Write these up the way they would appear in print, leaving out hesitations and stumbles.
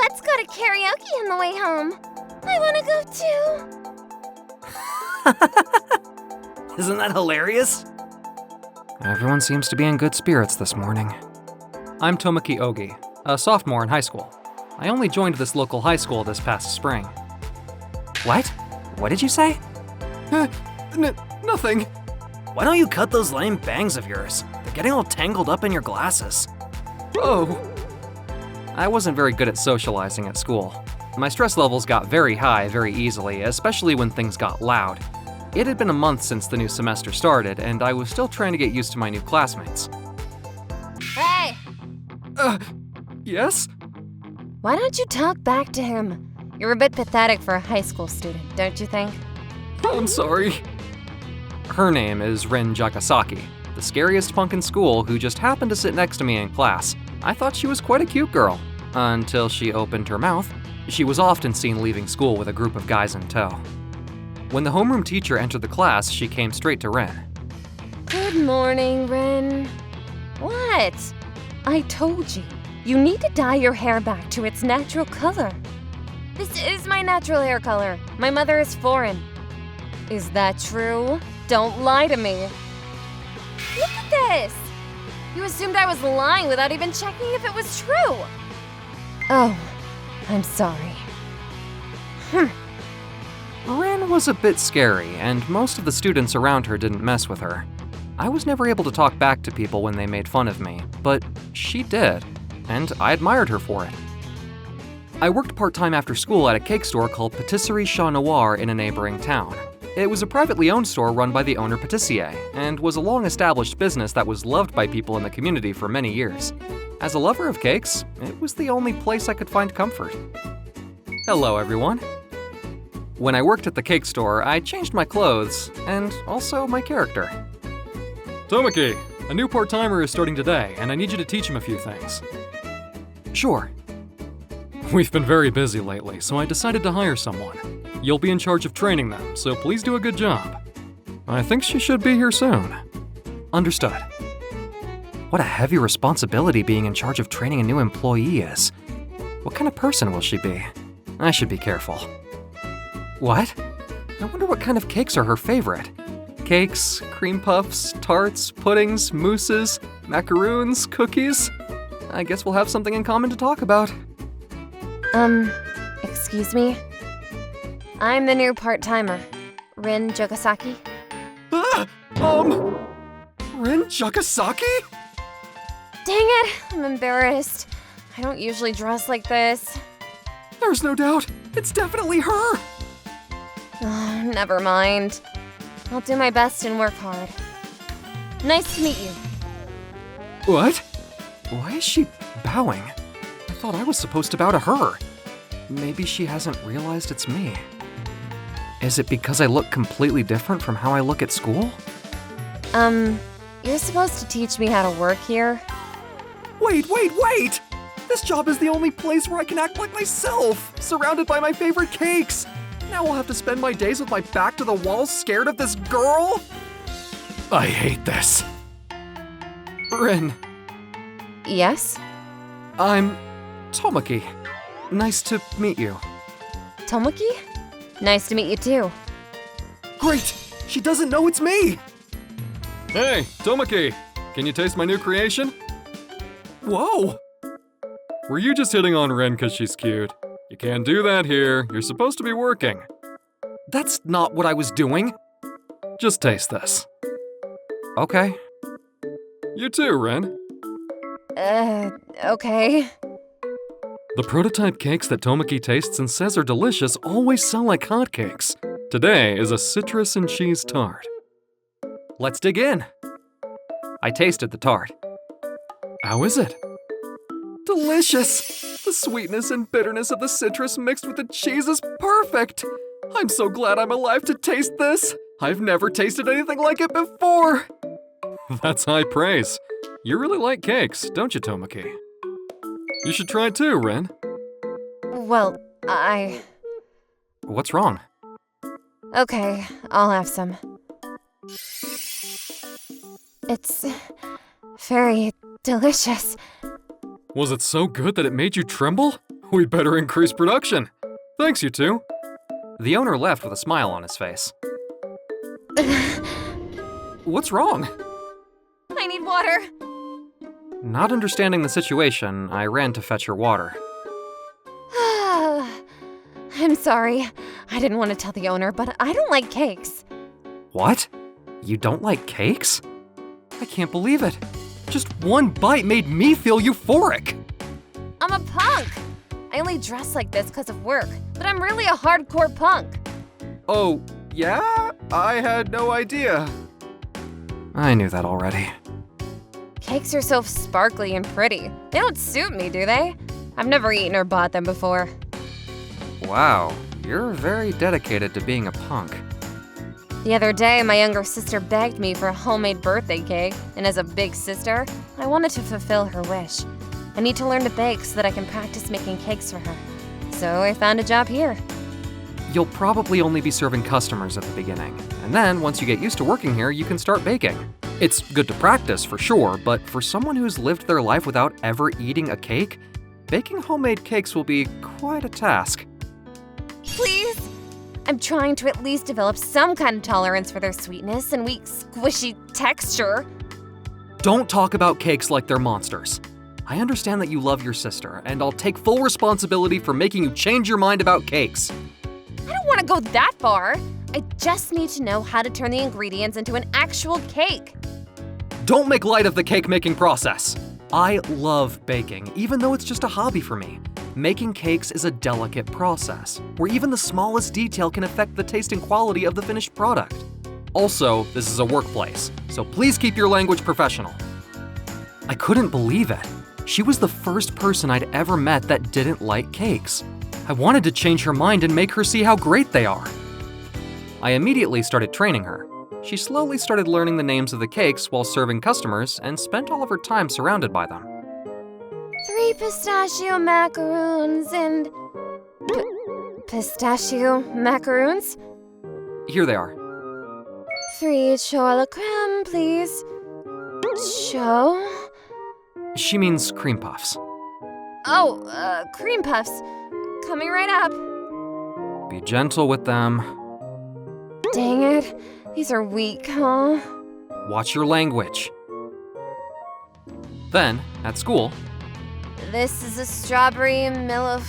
Let's go to karaoke on the way home. I want to go too. Isn't that hilarious? Everyone seems to be in good spirits this morning. I'm Tomoki Ogi, a sophomore in high school. I only joined this local high school this past spring. What? What did you say? Nothing. Why don't you cut those lame bangs of yours? They're getting all tangled up in your glasses. Oh. I wasn't very good at socializing at school. My stress levels got very high very easily, especially when things got loud. It had been a month since the new semester started, and I was still trying to get used to my new classmates. Hey! Yes? Why don't you talk back to him? You're a bit pathetic for a high school student, don't you think? I'm sorry. Her name is Rin Jakasaki, the scariest punk in school who just happened to sit next to me in class. I thought she was quite a cute girl, until she opened her mouth. She was often seen leaving school with a group of guys in tow. When the homeroom teacher entered the class, she came straight to Rin. Good morning, Rin. What? I told you, you need to dye your hair back to its natural color. This is my natural hair color. My mother is foreign. Is that true? Don't lie to me. Look at this! You assumed I was lying without even checking if it was true. Oh, I'm sorry. Rin was a bit scary, and most of the students around her didn't mess with her. I was never able to talk back to people when they made fun of me, but she did, and I admired her for it. I worked part-time after school at a cake store called Patisserie Chat Noir in a neighboring town. It was a privately owned store run by the owner patissier, and was a long-established business that was loved by people in the community for many years. As a lover of cakes, it was the only place I could find comfort. Hello, everyone. When I worked at the cake store, I changed my clothes, and also my character. Tomoki, a new part-timer is starting today, and I need you to teach him a few things. Sure. We've been very busy lately, so I decided to hire someone. You'll be in charge of training them, so please do a good job. I think she should be here soon. Understood. What a heavy responsibility being in charge of training a new employee is. What kind of person will she be? I should be careful. What? I wonder what kind of cakes are her favorite. Cakes, cream puffs, tarts, puddings, mousses, macaroons, cookies. I guess we'll have something in common to talk about. Excuse me? I'm the new part-timer, Rin Jakasaki. Rin Jakasaki? Dang it, I'm embarrassed. I don't usually dress like this. There's no doubt, it's definitely her! Oh, never mind. I'll do my best and work hard. Nice to meet you. What? Why is she bowing? I thought I was supposed to bow to her. Maybe she hasn't realized it's me. Is it because I look completely different from how I look at school? You're supposed to teach me how to work here. Wait! This job is the only place where I can act like myself, surrounded by my favorite cakes. Now I'll have to spend my days with my back to the wall, scared of this girl? I hate this. Rin. Yes? I'm Tomoki. Nice to meet you. Tomoki? Nice to meet you too. Great! She doesn't know it's me! Hey, Tomoki! Can you taste my new creation? Whoa! Were you just hitting on Rin because she's cute? You can't do that here. You're supposed to be working. That's not what I was doing. Just taste this. Okay. You too, Rin. Okay. The prototype cakes that Tomoki tastes and says are delicious always sell like hotcakes. Today is a citrus and cheese tart. Let's dig in. I tasted the tart. How is it? Delicious! The sweetness and bitterness of the citrus mixed with the cheese is perfect! I'm so glad I'm alive to taste this! I've never tasted anything like it before! That's high praise. You really like cakes, don't you, Tomoki? You should try it too, Rin. Well, What's wrong? Okay, I'll have some. It's very delicious. Was it so good that it made you tremble? We better increase production. Thanks, you two. The owner left with a smile on his face. What's wrong? I need water. Not understanding the situation, I ran to fetch her water. I'm sorry. I didn't want to tell the owner, but I don't like cakes. What? You don't like cakes? I can't believe it. Just one bite made me feel euphoric. I'm a punk. I only dress like this because of work, but I'm really a hardcore punk. Oh, yeah? I had no idea. I knew that already. Cakes are so sparkly and pretty. They don't suit me, do they? I've never eaten or bought them before. Wow, you're very dedicated to being a punk. The other day, my younger sister begged me for a homemade birthday cake, and as a big sister, I wanted to fulfill her wish. I need to learn to bake so that I can practice making cakes for her. So I found a job here. You'll probably only be serving customers at the beginning, and then once you get used to working here, you can start baking. It's good to practice for sure, but for someone who's lived their life without ever eating a cake, baking homemade cakes will be quite a task. Please? I'm trying to at least develop some kind of tolerance for their sweetness and weak, squishy texture. Don't talk about cakes like they're monsters. I understand that you love your sister, and I'll take full responsibility for making you change your mind about cakes. I don't want to go that far. I just need to know how to turn the ingredients into an actual cake. Don't make light of the cake-making process. I love baking, even though it's just a hobby for me. Making cakes is a delicate process, where even the smallest detail can affect the taste and quality of the finished product. Also, this is a workplace, so please keep your language professional. I couldn't believe it. She was the first person I'd ever met that didn't like cakes. I wanted to change her mind and make her see how great they are. I immediately started training her. She slowly started learning the names of the cakes while serving customers and spent all of her time surrounded by them. 3 pistachio macaroons and... pistachio macaroons? Here they are. 3 choux à la crème, please. Choux? She means cream puffs. Oh, cream puffs. Coming right up. Be gentle with them. Dang it. These are weak, huh? Watch your language. Then, at school, This is a strawberry the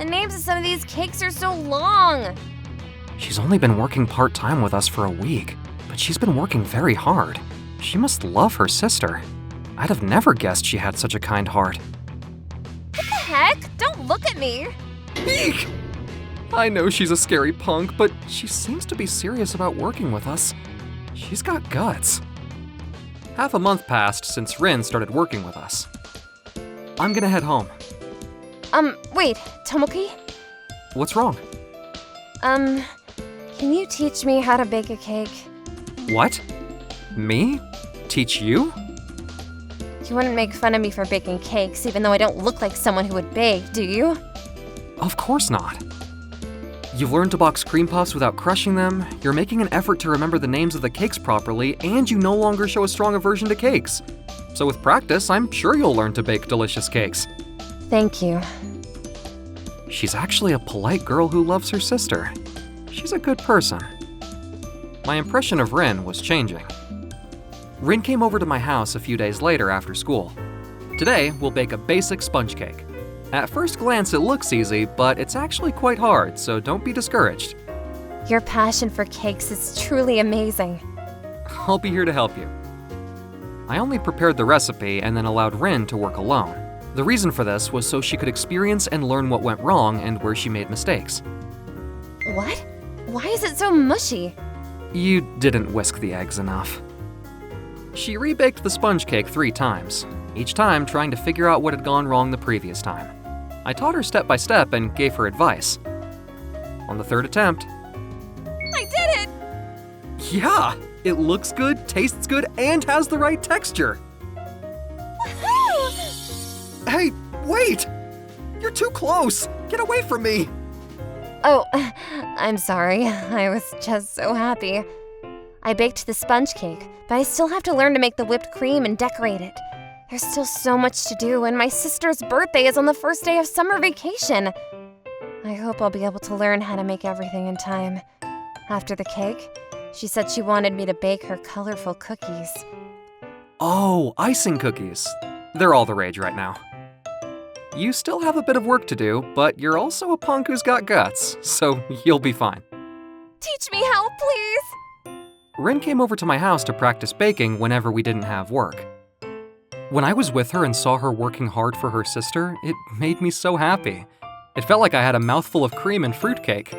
names of some of these cakes are so long. she's only been working part-time with us for a week, but she's been working very hard. She must love her sister. I'd have never guessed she had such a kind heart. What the heck? Don't look at me. Eek! I know she's a scary punk, but she seems to be serious about working with us. She's got guts. Half a month passed since Rin started working with us. I'm gonna head home. Wait, Tomoki? What's wrong? Can you teach me how to bake a cake? What? Me? Teach you? You wouldn't make fun of me for baking cakes, even though I don't look like someone who would bake, do you? Of course not. You've learned to box cream puffs without crushing them, you're making an effort to remember the names of the cakes properly, and you no longer show a strong aversion to cakes. So with practice, I'm sure you'll learn to bake delicious cakes. Thank you. She's actually a polite girl who loves her sister. She's a good person. My impression of Rin was changing. Rin came over to my house a few days later after school. Today, we'll bake a basic sponge cake. At first glance, it looks easy, but it's actually quite hard, so don't be discouraged. Your passion for cakes is truly amazing. I'll be here to help you. I only prepared the recipe and then allowed Rin to work alone. The reason for this was so she could experience and learn what went wrong and where she made mistakes. What? Why is it so mushy? You didn't whisk the eggs enough. She rebaked the sponge cake 3 times, each time trying to figure out what had gone wrong the previous time. I taught her step by step and gave her advice. On the 3rd attempt, I did it! yeah, it looks good, tastes good, and has the right texture. Woohoo! Hey, wait! You're too close! Get away from me! Oh, I'm sorry. I was just so happy. I baked the sponge cake, but I still have to learn to make the whipped cream and decorate it. There's still so much to do, and my sister's birthday is on the first day of summer vacation. I hope I'll be able to learn how to make everything in time. After the cake, she said she wanted me to bake her colorful cookies. Oh, icing cookies. They're all the rage right now. You still have a bit of work to do, but you're also a punk who's got guts, so you'll be fine. Teach me how, please! Rin came over to my house to practice baking whenever we didn't have work. When I was with her and saw her working hard for her sister, it made me so happy. It felt like I had a mouthful of cream and fruitcake.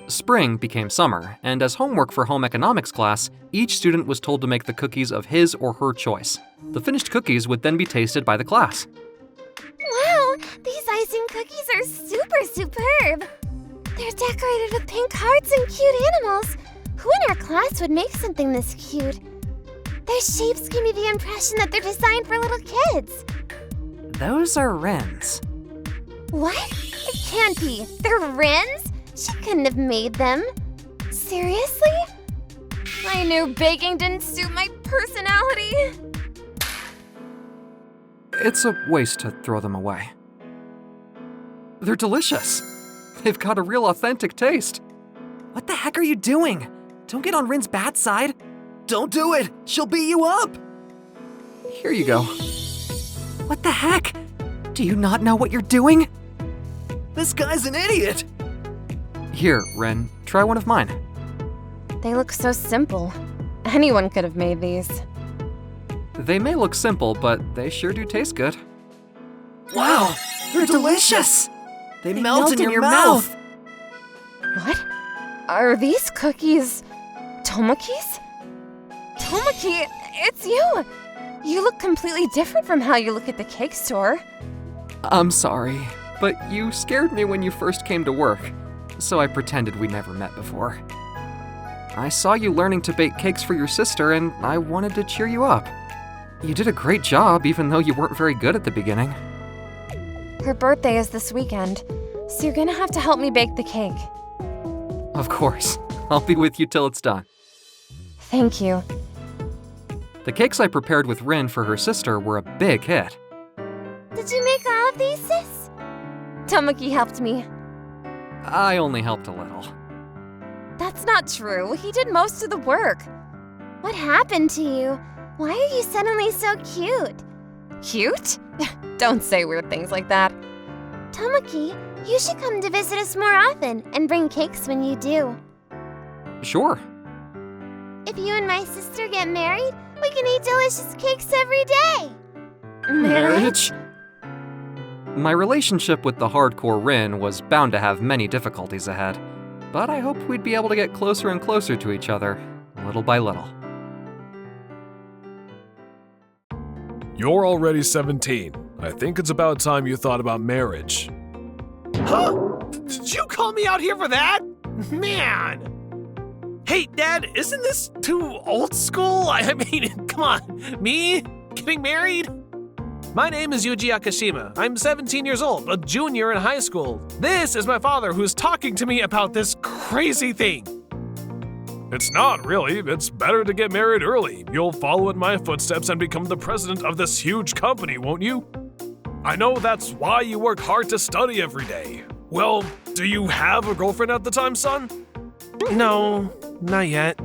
Spring became summer, and as homework for home economics class, each student was told to make the cookies of his or her choice. The finished cookies would then be tasted by the class. Wow, these icing cookies are super superb! They're decorated with pink hearts and cute animals. Who in our class would make something this cute? Their shapes give me the impression that they're designed for little kids. Those are Ren's. What? It can't be. They're Rin's? She couldn't have made them. Seriously? I knew baking didn't suit my personality. It's a waste to throw them away. They're delicious. They've got a real authentic taste. What the heck are you doing? Don't get on Rin's bad side. Don't do it! She'll beat you up! Here you go. What the heck? Do you not know what you're doing? This guy's an idiot! Here, Rin, try one of mine. They look so simple. Anyone could have made these. They may look simple, but they sure do taste good. Wow! They're delicious! They melt in your mouth! What? Are these cookies Tomoki's? Tomoki, it's you! You look completely different from how you look at the cake store. I'm sorry, but you scared me when you first came to work, so I pretended we never met before. I saw you learning to bake cakes for your sister, and I wanted to cheer you up. You did a great job, even though you weren't very good at the beginning. Her birthday is this weekend, so you're gonna have to help me bake the cake. Of course. I'll be with you till it's done. Thank you. The cakes I prepared with Rin for her sister were a big hit. Did you make all of these, sis? Tomoki helped me. I only helped a little. That's not true. He did most of the work. What happened to you? Why are you suddenly so cute? Cute? Don't say weird things like that. Tomoki, you should come to visit us more often and bring cakes when you do. Sure. If you and my sister get married, we can eat delicious cakes every day. Marriage? My relationship with the hardcore Rin was bound to have many difficulties ahead, but I hoped we'd be able to get closer and closer to each other, little by little. You're already 17. I think it's about time you thought about marriage. Huh? Did you call me out here for that? Man! Hey, Dad, isn't this too old school? I mean, come on, me getting married? My name is Yuji Akashima. I'm 17 years old, a junior in high school. This is my father who's talking to me about this crazy thing. It's not really. It's better to get married early. You'll follow in my footsteps and become the president of this huge company, won't you? I know that's why you work hard to study every day. Well, do you have a girlfriend at the time, son? No, not yet.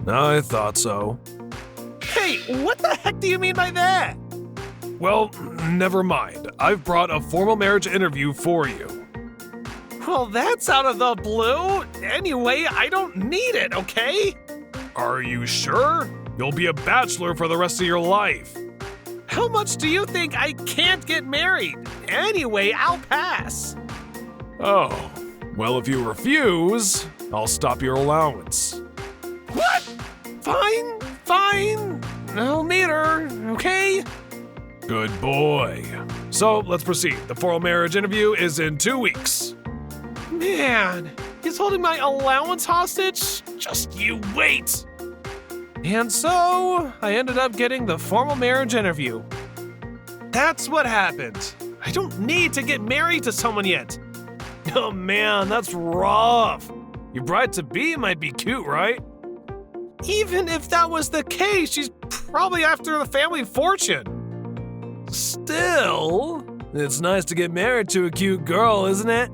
I thought so. Hey, what the heck do you mean by that? Well, never mind. I've brought a formal marriage interview for you. Well, that's out of the blue. Anyway, I don't need it, okay? Are you sure? You'll be a bachelor for the rest of your life. How much do you think I can't get married? Anyway, I'll pass. Oh, well, if you refuse, I'll stop your allowance. What? Fine. I'll meet her, okay? Good boy. So let's proceed. The formal marriage interview is in 2 weeks. Man, he's holding my allowance hostage? Just you wait. And so, I ended up getting the formal marriage interview. That's what happened. I don't need to get married to someone yet. Oh man, that's rough. Your bride-to-be might be cute, right? Even if that was the case, she's probably after the family fortune. Still, it's nice to get married to a cute girl, isn't it?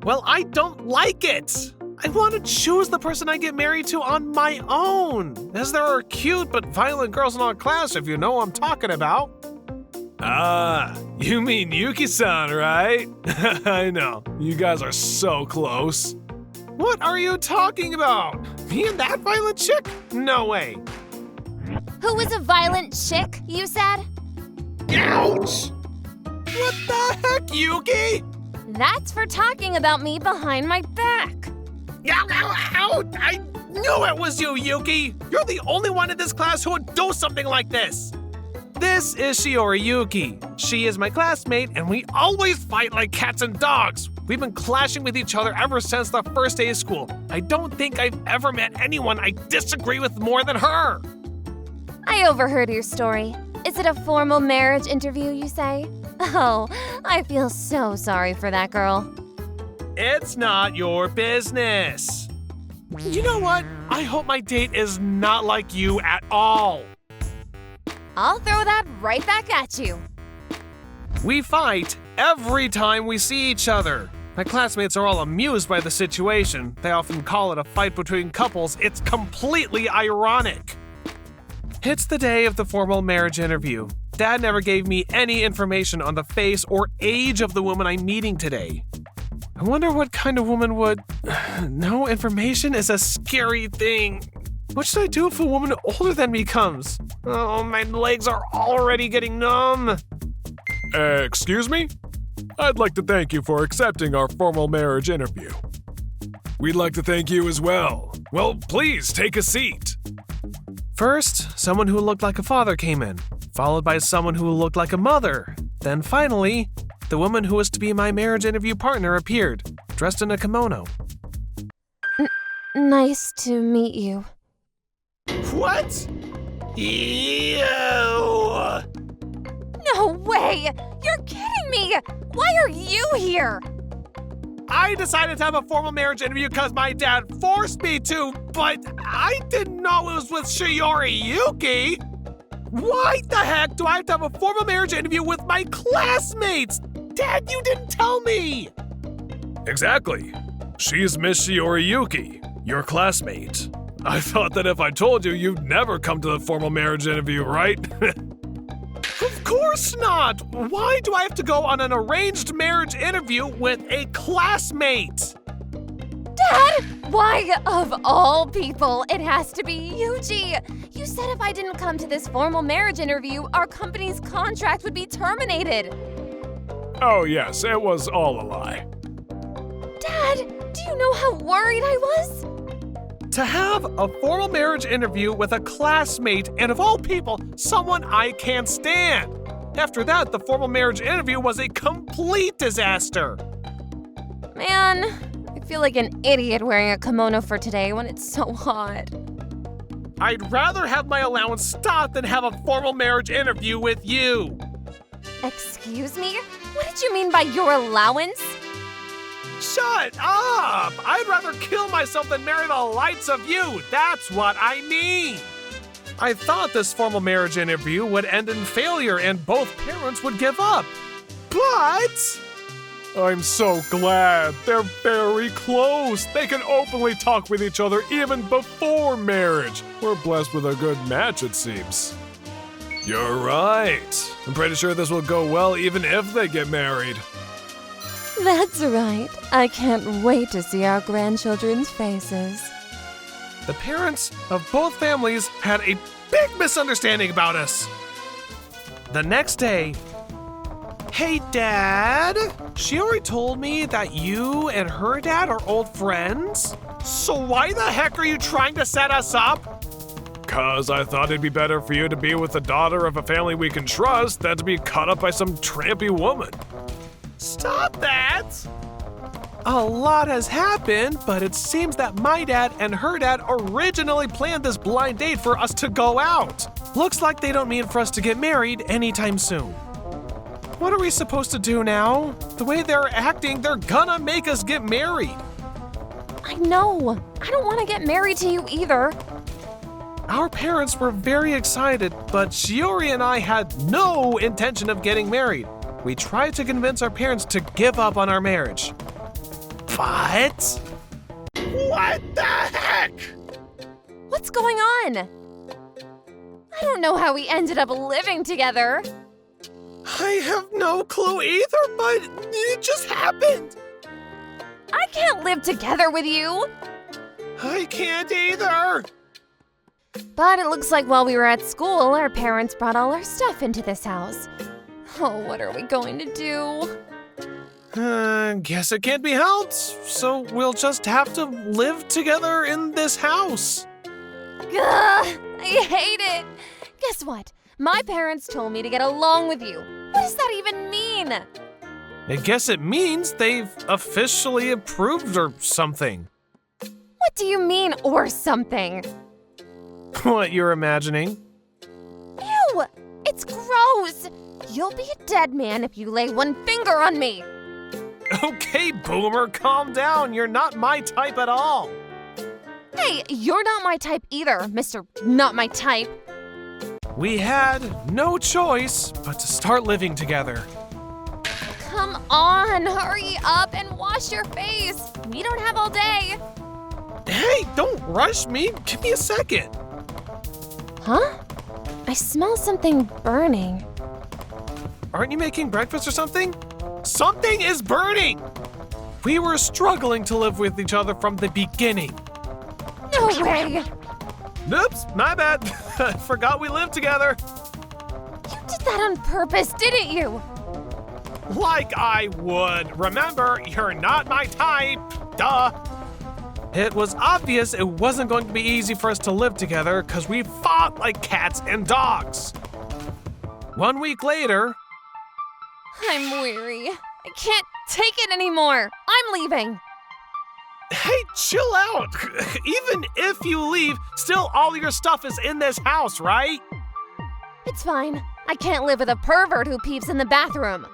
Well, I don't like it. I want to choose the person I get married to on my own, as there are cute but violent girls in our class, if you know what I'm talking about. Ah, you mean Yuki-san, right? I know, you guys are so close. What are you talking about? Me and that violent chick? No way. Who was a violent chick, you said? Ouch! What the heck, Yuki? That's for talking about me behind my back. Ow, ow, ow! I knew it was you, Yuki! You're the only one in this class who would do something like this! This is Shiori Yuki. She is my classmate, and we always fight like cats and dogs. We've been clashing with each other ever since the first day of school. I don't think I've ever met anyone I disagree with more than her. I overheard your story. Is it a formal marriage interview, you say? Oh, I feel so sorry for that girl. It's not your business. You know what? I hope my date is not like you at all. I'll throw that right back at you. We fight every time we see each other. My classmates are all amused by the situation. They often call it a fight between couples. It's completely ironic. It's the day of the formal marriage interview. Dad never gave me any information on the face or age of the woman I'm meeting today. I wonder what kind of woman would... No information is a scary thing. What should I do if a woman older than me comes? Oh, my legs are already getting numb. Excuse me? I'd like to thank you for accepting our formal marriage interview. We'd like to thank you as well. Well, please take a seat. First, someone who looked like a father came in, followed by someone who looked like a mother. Then finally, the woman who was to be my marriage interview partner appeared, dressed in a kimono. Nice to meet you. What? Ew! No way! You're kidding me! Why are you here? I decided to have a formal marriage interview because my dad forced me to, but I didn't know it was with Shiori Yuki. Why the heck do I have to have a formal marriage interview with my classmates? Dad, you didn't tell me! Exactly. She's Miss Shiori Yuki, your classmate. I thought that if I told you, you'd never come to the formal marriage interview, right? Of course not! Why do I have to go on an arranged marriage interview with a classmate? Dad! Why, of all people, it has to be Yuji! You said if I didn't come to this formal marriage interview, our company's contract would be terminated. Oh yes, it was all a lie. Dad, do you know how worried I was? To have a formal marriage interview with a classmate, and of all people, someone I can't stand. After that, the formal marriage interview was a complete disaster. Man, I feel like an idiot wearing a kimono for today when it's so hot. I'd rather have my allowance stopped than have a formal marriage interview with you. Excuse me? What did you mean by your allowance? Shut up! I'd rather kill myself than marry the likes of you. That's what I mean. I thought this formal marriage interview would end in failure and both parents would give up. But... I'm so glad. They're very close. They can openly talk with each other even before marriage. We're blessed with a good match, it seems. You're right. I'm pretty sure this will go well even if they get married. That's right. I can't wait to see our grandchildren's faces. The parents of both families had a big misunderstanding about us. The next day, hey, Dad, Shiori told me that you and her dad are old friends. So why the heck are you trying to set us up? 'Cause I thought it'd be better for you to be with the daughter of a family we can trust than to be caught up by some trampy woman. Stop that! A lot has happened, but it seems that my dad and her dad originally planned this blind date for us to go out. Looks like they don't mean for us to get married anytime soon. What are we supposed to do now? The way they're acting, they're gonna make us get married. I know. I don't want to get married to you either. Our parents were very excited, but Shiori and I had no intention of getting married. We tried to convince our parents to give up on our marriage. But... What the heck? What's going on? I don't know how we ended up living together. I have no clue either, but it just happened. I can't live together with you. I can't either. But it looks like while we were at school, our parents brought all our stuff into this house. Oh, what are we going to do? Guess it can't be helped, so we'll just have to live together in this house. Ugh, I hate it. Guess what? My parents told me to get along with you. What does that even mean? I guess it means they've officially approved or something. What do you mean, or something? What you're imagining? Ew! It's gross! You'll be a dead man if you lay one finger on me! Okay, Boomer, calm down. You're not my type at all. Hey, you're not my type either, Mr. Not My Type. We had no choice but to start living together. Come on, hurry up and wash your face. We don't have all day. Hey, don't rush me. Give me a second. Huh? I smell something burning. Aren't you making breakfast or something? Something is burning! We were struggling to live with each other from the beginning. No way! Oops, my bad. I forgot we lived together. You did that on purpose, didn't you? Like I would. Remember, you're not my type. Duh. It was obvious it wasn't going to be easy for us to live together because we fought like cats and dogs. 1 week later... I'm weary. I can't take it anymore. I'm leaving. Hey, chill out. Even if you leave, still all your stuff is in this house, right? It's fine. I can't live with a pervert who peeps in the bathroom.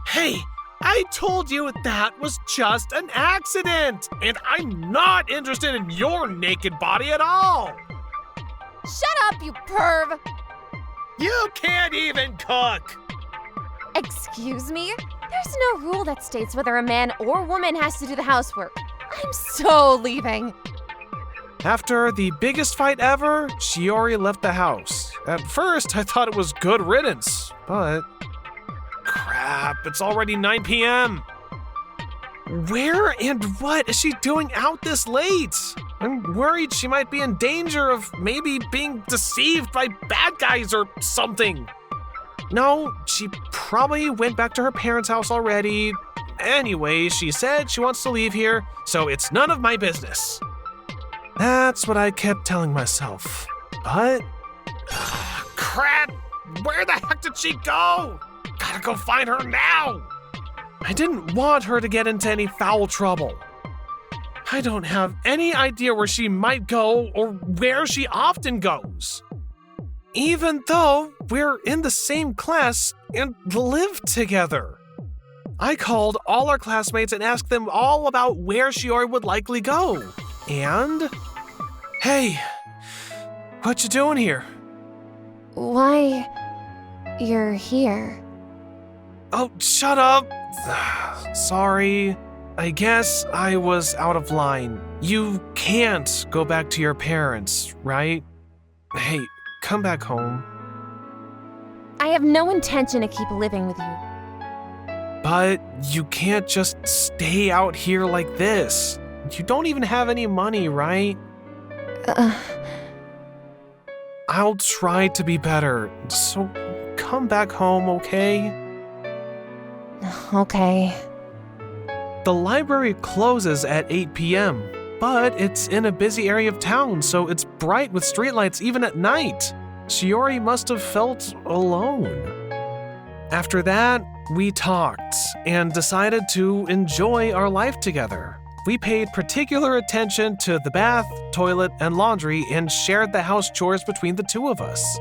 Hey, I told you that was just an accident, and I'm not interested in your naked body at all. Shut up, you perv! You can't even cook. Excuse me? There's no rule that states whether a man or woman has to do the housework. I'm so leaving. After the biggest fight ever, Shiori left the house. At first, I thought it was good riddance, but... Crap, it's already 9 p.m. Where and what is she doing out this late? I'm worried she might be in danger of maybe being deceived by bad guys or something. No, she probably went back to her parents' house already. Anyway, she said she wants to leave here, so it's none of my business. That's what I kept telling myself. But... crap! Where the heck did she go? Gotta go find her now! I didn't want her to get into any foul trouble. I don't have any idea where she might go or where she often goes. Even though we're in the same class and live together. I called all our classmates and asked them all about where Shiori would likely go. And... hey, what you doing here? Why... you're here. Oh, shut up. Sorry. I guess I was out of line. You can't go back to your parents, right? Hey, come back home. I have no intention to keep living with you. But you can't just stay out here like this. You don't even have any money, right? I'll try to be better, so come back home, okay? Okay. The library closes at 8 p.m., but it's in a busy area of town, so it's bright with streetlights even at night. Shiori must have felt alone. After that, we talked and decided to enjoy our life together. We paid particular attention to the bath, toilet, and laundry and shared the house chores between the two of us.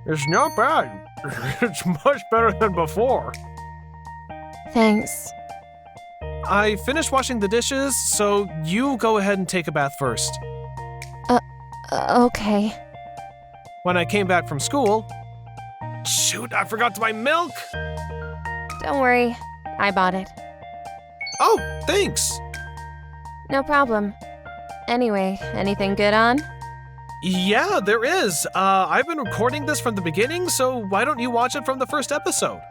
It's not bad. It's much better than before. Thanks. I finished washing the dishes, so you go ahead and take a bath first. Okay. When I came back from school... Shoot, I forgot to buy milk! Don't worry. I bought it. Oh, thanks! No problem. Anyway, anything good on? Yeah, there is. I've been recording this from the beginning, so why don't you watch it from the first episode?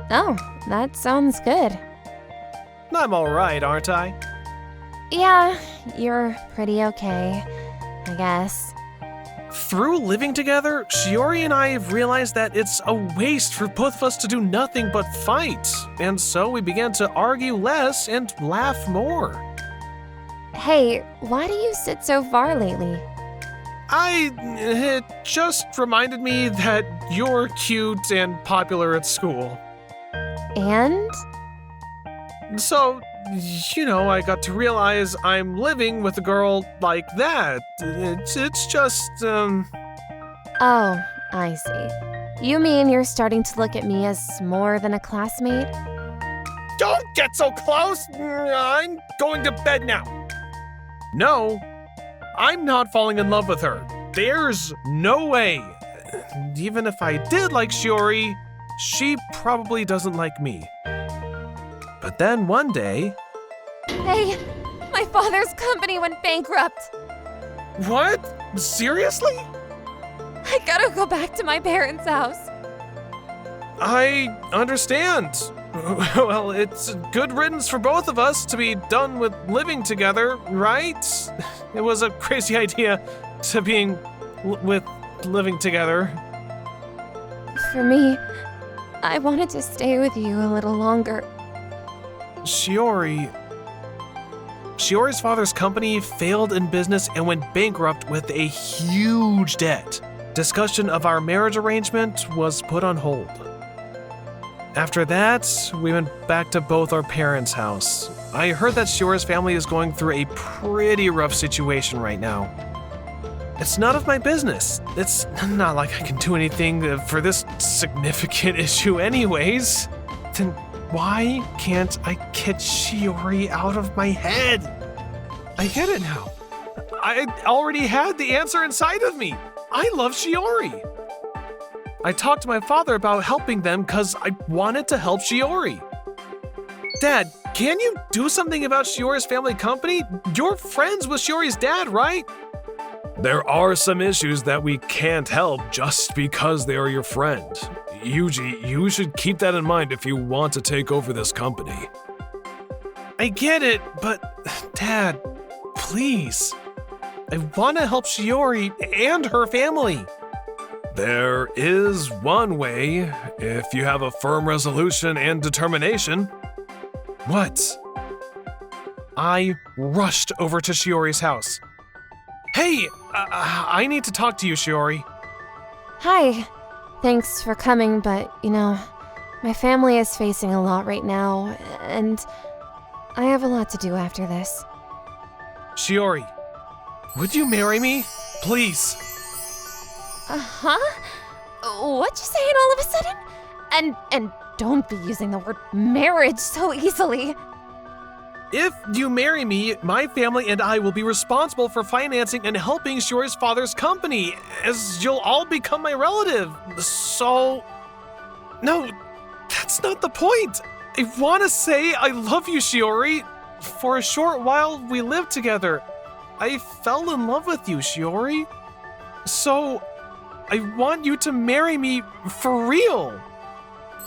Oh, that sounds good. I'm alright, aren't I? Yeah, you're pretty okay, I guess. Through living together, Shiori and I have realized that it's a waste for both of us to do nothing but fight, and so we began to argue less and laugh more. Hey, why do you sit so far lately? It just reminded me that you're cute and popular at school. And? So, I got to realize I'm living with a girl like that. It's just, Oh, I see. You mean you're starting to look at me as more than a classmate? Don't get so close! I'm going to bed now. No, I'm not falling in love with her. There's no way. Even if I did like Shiori, she probably doesn't like me. But then one day... Hey, my father's company went bankrupt. What? Seriously? I gotta go back to my parents' house. I understand. Well, it's good riddance for both of us to be done with living together, right? It was a crazy idea to being with living together. For me, I wanted to stay with you a little longer. Shiori's father's company failed in business and went bankrupt with a huge debt. Discussion of our marriage arrangement was put on hold. After that, we went back to both our parents' house. I heard that Shiori's family is going through a pretty rough situation right now. It's none of my business. It's not like I can do anything for this significant issue anyways. Then why can't I get Shiori out of my head? I get it now. I already had the answer inside of me. I love Shiori. I talked to my father about helping them because I wanted to help Shiori. Dad, can you do something about Shiori's family company? You're friends with Shiori's dad, right? There are some issues that we can't help just because they are your friend. Yuji, you should keep that in mind if you want to take over this company. I get it, but Dad, please. I want to help Shiori and her family. There is one way, if you have a firm resolution and determination. What? I rushed over to Shiori's house. Hey, I need to talk to you, Shiori. Hi. Thanks for coming, but, my family is facing a lot right now, and I have a lot to do after this. Shiori, would you marry me? Please. Huh? What you saying all of a sudden? And don't be using the word marriage so easily. If you marry me, my family and I will be responsible for financing and helping Shiori's father's company, as you'll all become my relative. So... No, that's not the point. I want to say I love you, Shiori. For a short while we lived together, I fell in love with you, Shiori. So, I want you to marry me for real.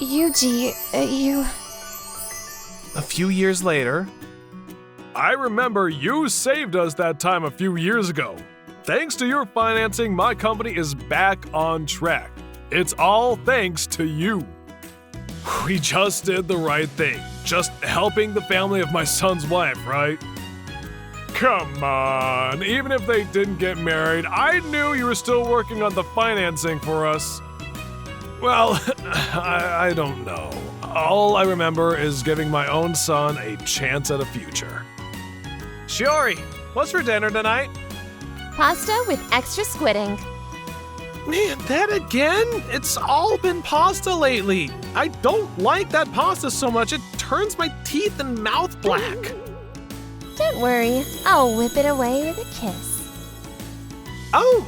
Yuji, you... A few years later... I remember you saved us that time a few years ago. Thanks to your financing, my company is back on track. It's all thanks to you. We just did the right thing. Just helping the family of my son's wife, right? Come on, even if they didn't get married, I knew you were still working on the financing for us. Well, I don't know. All I remember is giving my own son a chance at a future. Shiori, what's for dinner tonight? Pasta with extra squidding. Man, that again? It's all been pasta lately. I don't like that pasta so much, it turns my teeth and mouth black. Don't worry, I'll whip it away with a kiss. Oh,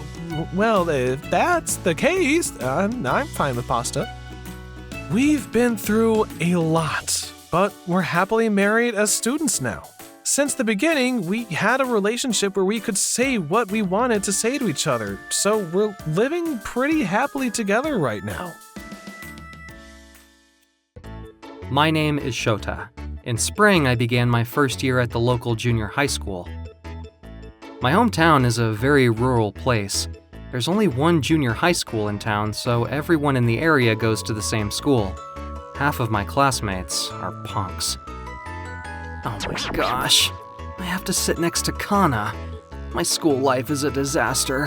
well, if that's the case, I'm fine with pasta. We've been through a lot, but we're happily married as students now. Since the beginning, we had a relationship where we could say what we wanted to say to each other, so we're living pretty happily together right now. My name is Shota. In spring, I began my first year at the local junior high school. My hometown is a very rural place. There's only one junior high school in town, so everyone in the area goes to the same school. Half of my classmates are punks. Oh my gosh, I have to sit next to Kana. My school life is a disaster.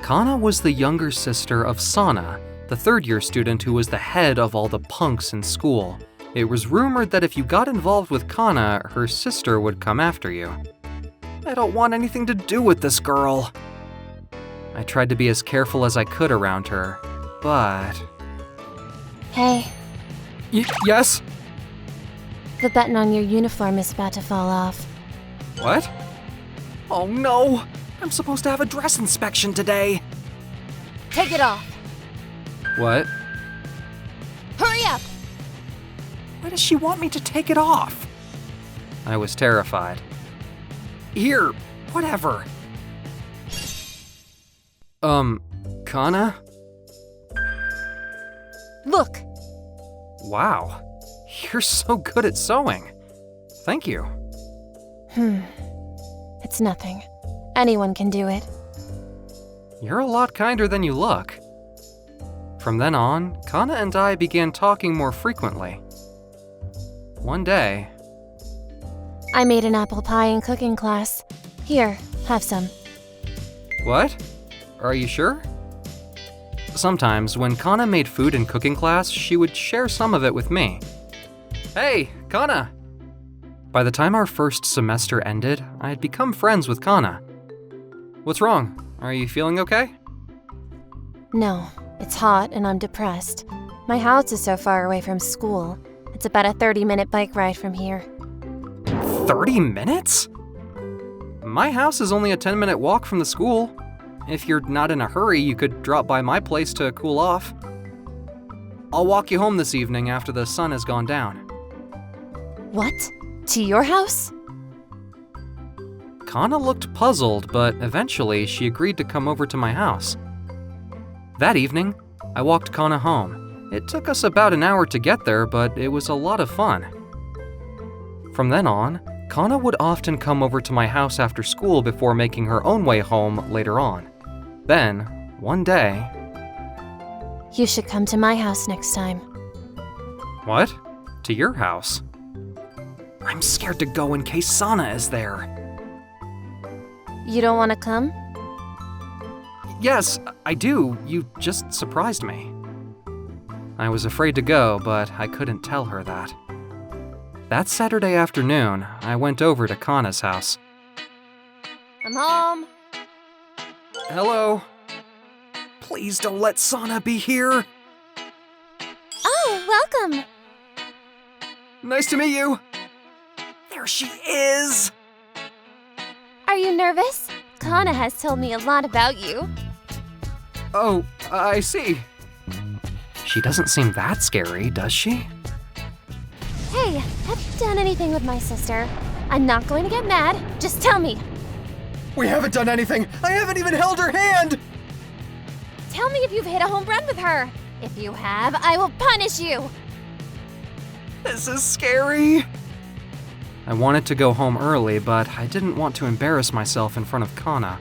Kana was the younger sister of Sana, the third-year student who was the head of all the punks in school. It was rumored that if you got involved with Kana, her sister would come after you. I don't want anything to do with this girl. I tried to be as careful as I could around her, but... Hey, Yes? the button on your uniform is about to fall off. What? Oh no! I'm supposed to have a dress inspection today! Take it off. What? Hurry up! Why does she want me to take it off? I was terrified. Here, whatever. Kana? Look, Wow, you're so good at sewing. Thank you. it's nothing. Anyone can do it. You're a lot kinder than you look. From then on, Kana and I began talking more frequently. One day, I made an apple pie in cooking class. Here, have some. what? Are you sure? Sometimes, when Kana made food in cooking class, she would share some of it with me. Hey, Kana! By the time our first semester ended, I had become friends with Kana. What's wrong? Are you feeling okay? No, it's hot and I'm depressed. My house is so far away from school. It's about a 30-minute bike ride from here. 30 minutes? My house is only a 10-minute walk from the school. If you're not in a hurry, you could drop by my place to cool off. I'll walk you home this evening after the sun has gone down. What? To your house? Kana looked puzzled, but eventually she agreed to come over to my house. That evening, I walked Kana home. It took us about an hour to get there, but it was a lot of fun. From then on, Kana would often come over to my house after school before making her own way home later on. Then, one day... You should come to my house next time. What? To your house? I'm scared to go in case Sana is there. You don't want to come? Yes, I do. You just surprised me. I was afraid to go, but I couldn't tell her that. That Saturday afternoon, I went over to Kana's house. I'm home. Hello? Please don't let Sana be here. Oh, welcome. Nice to meet you. There she is. Are you nervous? Kana has told me a lot about you. Oh, I see. She doesn't seem that scary, does she? Hey, have you done anything with my sister? I'm not going to get mad. Just tell me. We haven't done anything! I haven't even held her hand! Tell me if you've hit a home run with her. If you have, I will punish you. This is scary. I wanted to go home early, but I didn't want to embarrass myself in front of Kana.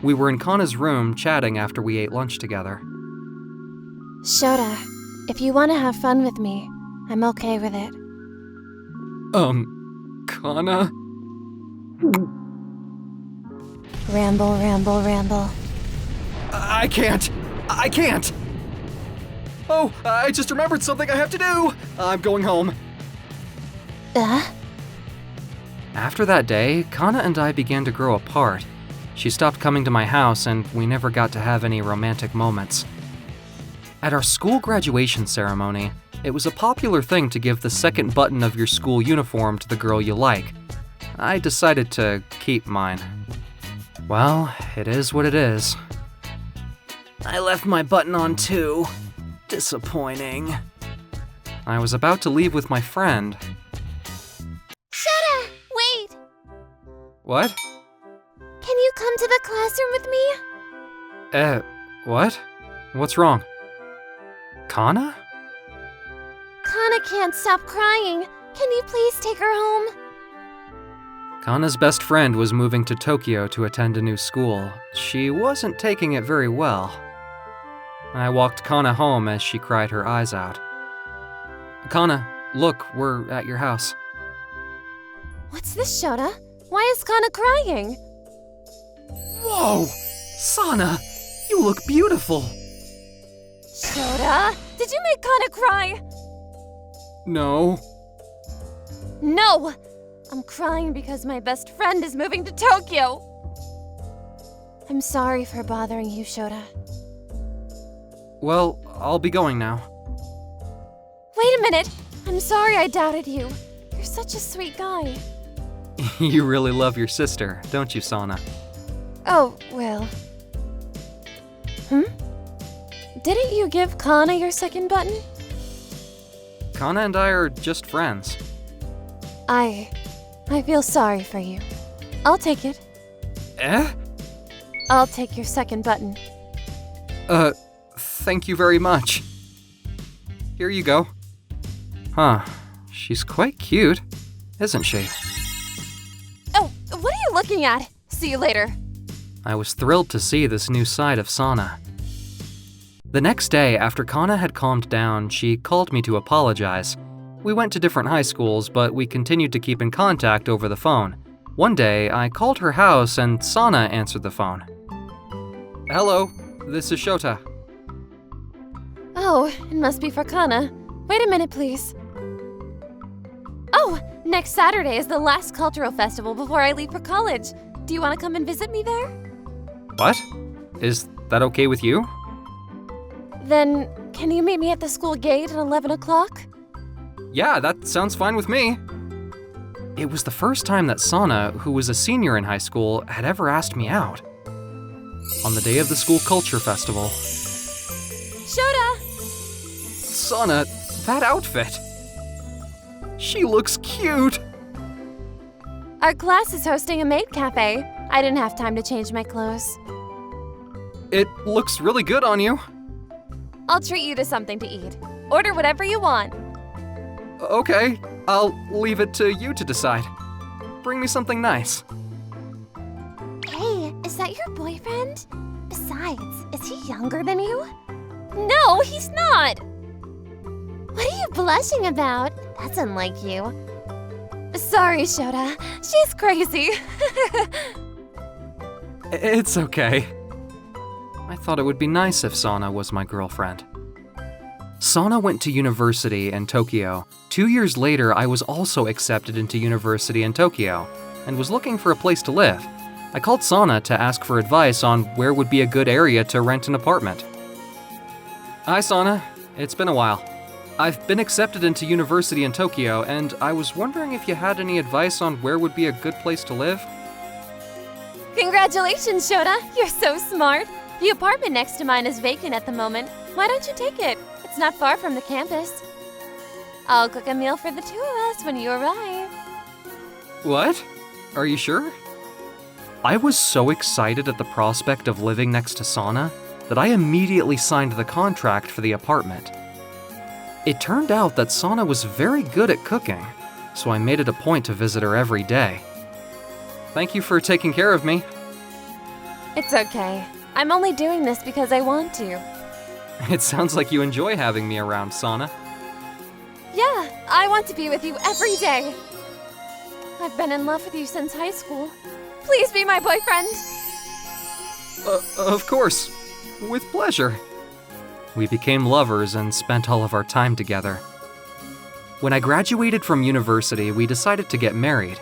We were in Kana's room chatting after we ate lunch together. Shota, if you want to have fun with me, I'm okay with it. Kana? Ramble, ramble, ramble. I can't! Oh, I just remembered something I have to do! I'm going home. After that day, Kana and I began to grow apart. She stopped coming to my house, and we never got to have any romantic moments. At our school graduation ceremony, it was a popular thing to give the second button of your school uniform to the girl you like. I decided to keep mine. Well, it is what it is. I left my button on too. Disappointing. I was about to leave with my friend. Shota, wait! What? Can you come to the classroom with me? What? What's wrong? Kana? Kana can't stop crying. Can you please take her home? Kana's best friend was moving to Tokyo to attend a new school. She wasn't taking it very well. I walked Kana home as she cried her eyes out. Kana, look, we're at your house. What's this, Shota? Why is Kana crying? Whoa! Sana, you look beautiful. Shota, did you make Kana cry? No. No! I'm crying because my best friend is moving to Tokyo. I'm sorry for bothering you, Shota. Well, I'll be going now. Wait a minute! I'm sorry I doubted you. You're such a sweet guy. You really love your sister, don't you, Sana? Oh, well. Didn't you give Kana your second button? Kana and I are just friends. I feel sorry for you. I'll take it. I'll take your second button. Thank you very much. Here you go. Huh, she's quite cute, isn't she? Oh, what are you looking at? See you later. I was thrilled to see this new side of Sana. The next day, after Kana had calmed down, she called me to apologize. We went to different high schools, but we continued to keep in contact over the phone. One day, I called her house and Sana answered the phone. Hello, this is Shota. Oh, it must be for Kana. Wait a minute, please. Oh, next Saturday is the last cultural festival before I leave for college. Do you want to come and visit me there? What? Is that okay with you? Then, can you meet me at the school gate at 11 o'clock? Yeah, that sounds fine with me. It was the first time that Sana, who was a senior in high school, had ever asked me out. On the day of the school culture festival. Shota! Sana, that outfit! She looks cute! Our class is hosting a maid cafe. I didn't have time to change my clothes. It looks really good on you. I'll treat you to something to eat. Order whatever you want. Okay, I'll leave it to you to decide. Bring me something nice. Hey, is that your boyfriend? Besides, is he younger than you? No, he's not! What are you blushing about? That's unlike you. Sorry, Shota. She's crazy. It's okay. I thought it would be nice if Sana was my girlfriend. Sana went to university in Tokyo. 2 years later, I was also accepted into university in Tokyo and was looking for a place to live. I called Sana to ask for advice on where would be a good area to rent an apartment. Hi, Sana. It's been a while. I've been accepted into university in Tokyo, and I was wondering if you had any advice on where would be a good place to live? Congratulations, Shota. You're so smart. The apartment next to mine is vacant at the moment. Why don't you take it? It's not far from the campus. I'll cook a meal for the two of us when you arrive. What? Are you sure? I was so excited at the prospect of living next to Sana that I immediately signed the contract for the apartment. It turned out that Sana was very good at cooking, so I made it a point to visit her every day. Thank you for taking care of me. It's okay. I'm only doing this because I want to. It sounds like you enjoy having me around, Sana. Yeah, I want to be with you every day. I've been in love with you since high school. Please be my boyfriend. Of course. With pleasure. We became lovers and spent all of our time together. When I graduated from university, we decided to get married.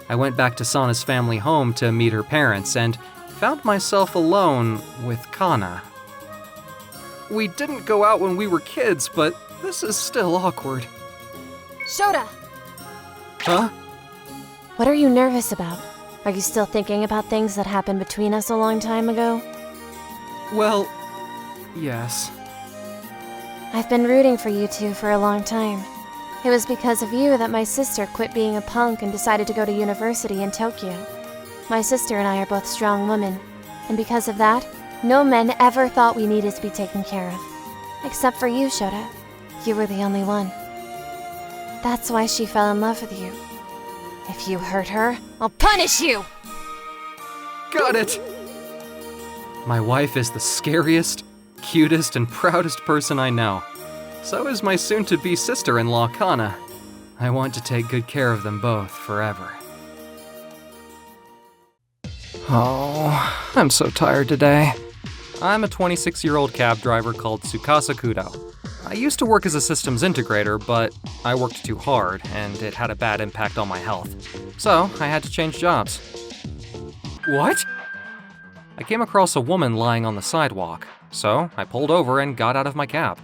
I went back to Sana's family home to meet her parents and found myself alone with Kana. We didn't go out when we were kids, but this is still awkward. Shota! Huh? What are you nervous about? Are you still thinking about things that happened between us a long time ago? Well, yes. I've been rooting for you two for a long time. It was because of you that my sister quit being a punk and decided to go to university in Tokyo. My sister and I are both strong women, and because of that, no men ever thought we needed to be taken care of. Except for you, Shota. You were the only one. That's why she fell in love with you. If you hurt her, I'll punish you! Got it! My wife is the scariest, cutest, and proudest person I know. So is my soon-to-be sister-in-law, Kana. I want to take good care of them both forever. Oh, I'm so tired today. I'm a 26-year-old cab driver called Tsukasa Kudo. I used to work as a systems integrator, but I worked too hard, and it had a bad impact on my health. So, I had to change jobs. What? I came across a woman lying on the sidewalk, so I pulled over and got out of my cab.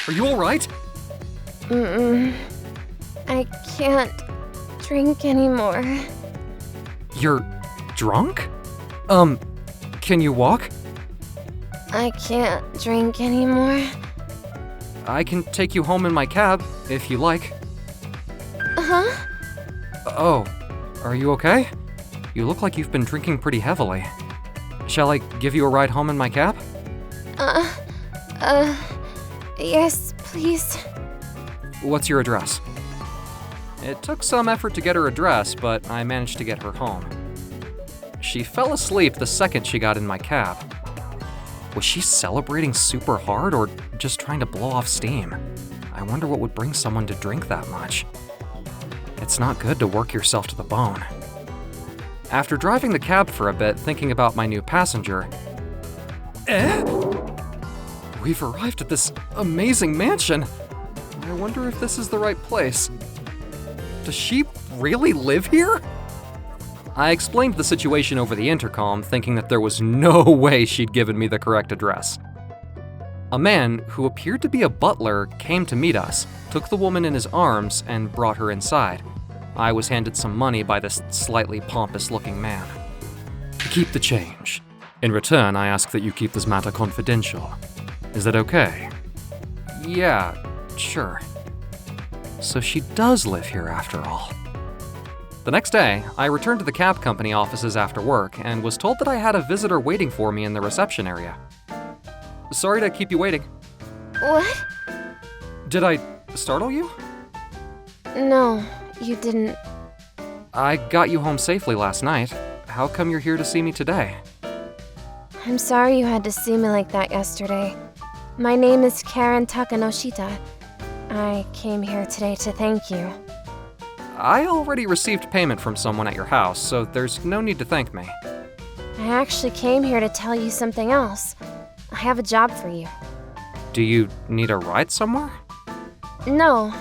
Are you alright? I can't drink anymore. You're drunk? Can you walk? I can't drink anymore. I can take you home in my cab, if you like. Huh? Oh, are you okay? You look like you've been drinking pretty heavily. Shall I give you a ride home in my cab? Yes, please. What's your address? It took some effort to get her address, but I managed to get her home. She fell asleep the second she got in my cab. Was she celebrating super hard or just trying to blow off steam? I wonder what would bring someone to drink that much. It's not good to work yourself to the bone. After driving the cab for a bit, thinking about my new passenger, we've arrived at this amazing mansion. I wonder if this is the right place. Does she really live here? I explained the situation over the intercom, thinking that there was no way she'd given me the correct address. A man, who appeared to be a butler, came to meet us, took the woman in his arms, and brought her inside. I was handed some money by this slightly pompous-looking man. Keep the change. In return, I ask that you keep this matter confidential. Is that okay? Yeah, sure. So she does live here after all. The next day, I returned to the cab company offices after work and was told that I had a visitor waiting for me in the reception area. Sorry to keep you waiting. What? Did I startle you? No, you didn't. I got you home safely last night. How come you're here to see me today? I'm sorry you had to see me like that yesterday. My name is Karen Takanoshita. I came here today to thank you. I already received payment from someone at your house, so there's no need to thank me. I actually came here to tell you something else. I have a job for you. Do you need a ride somewhere? No,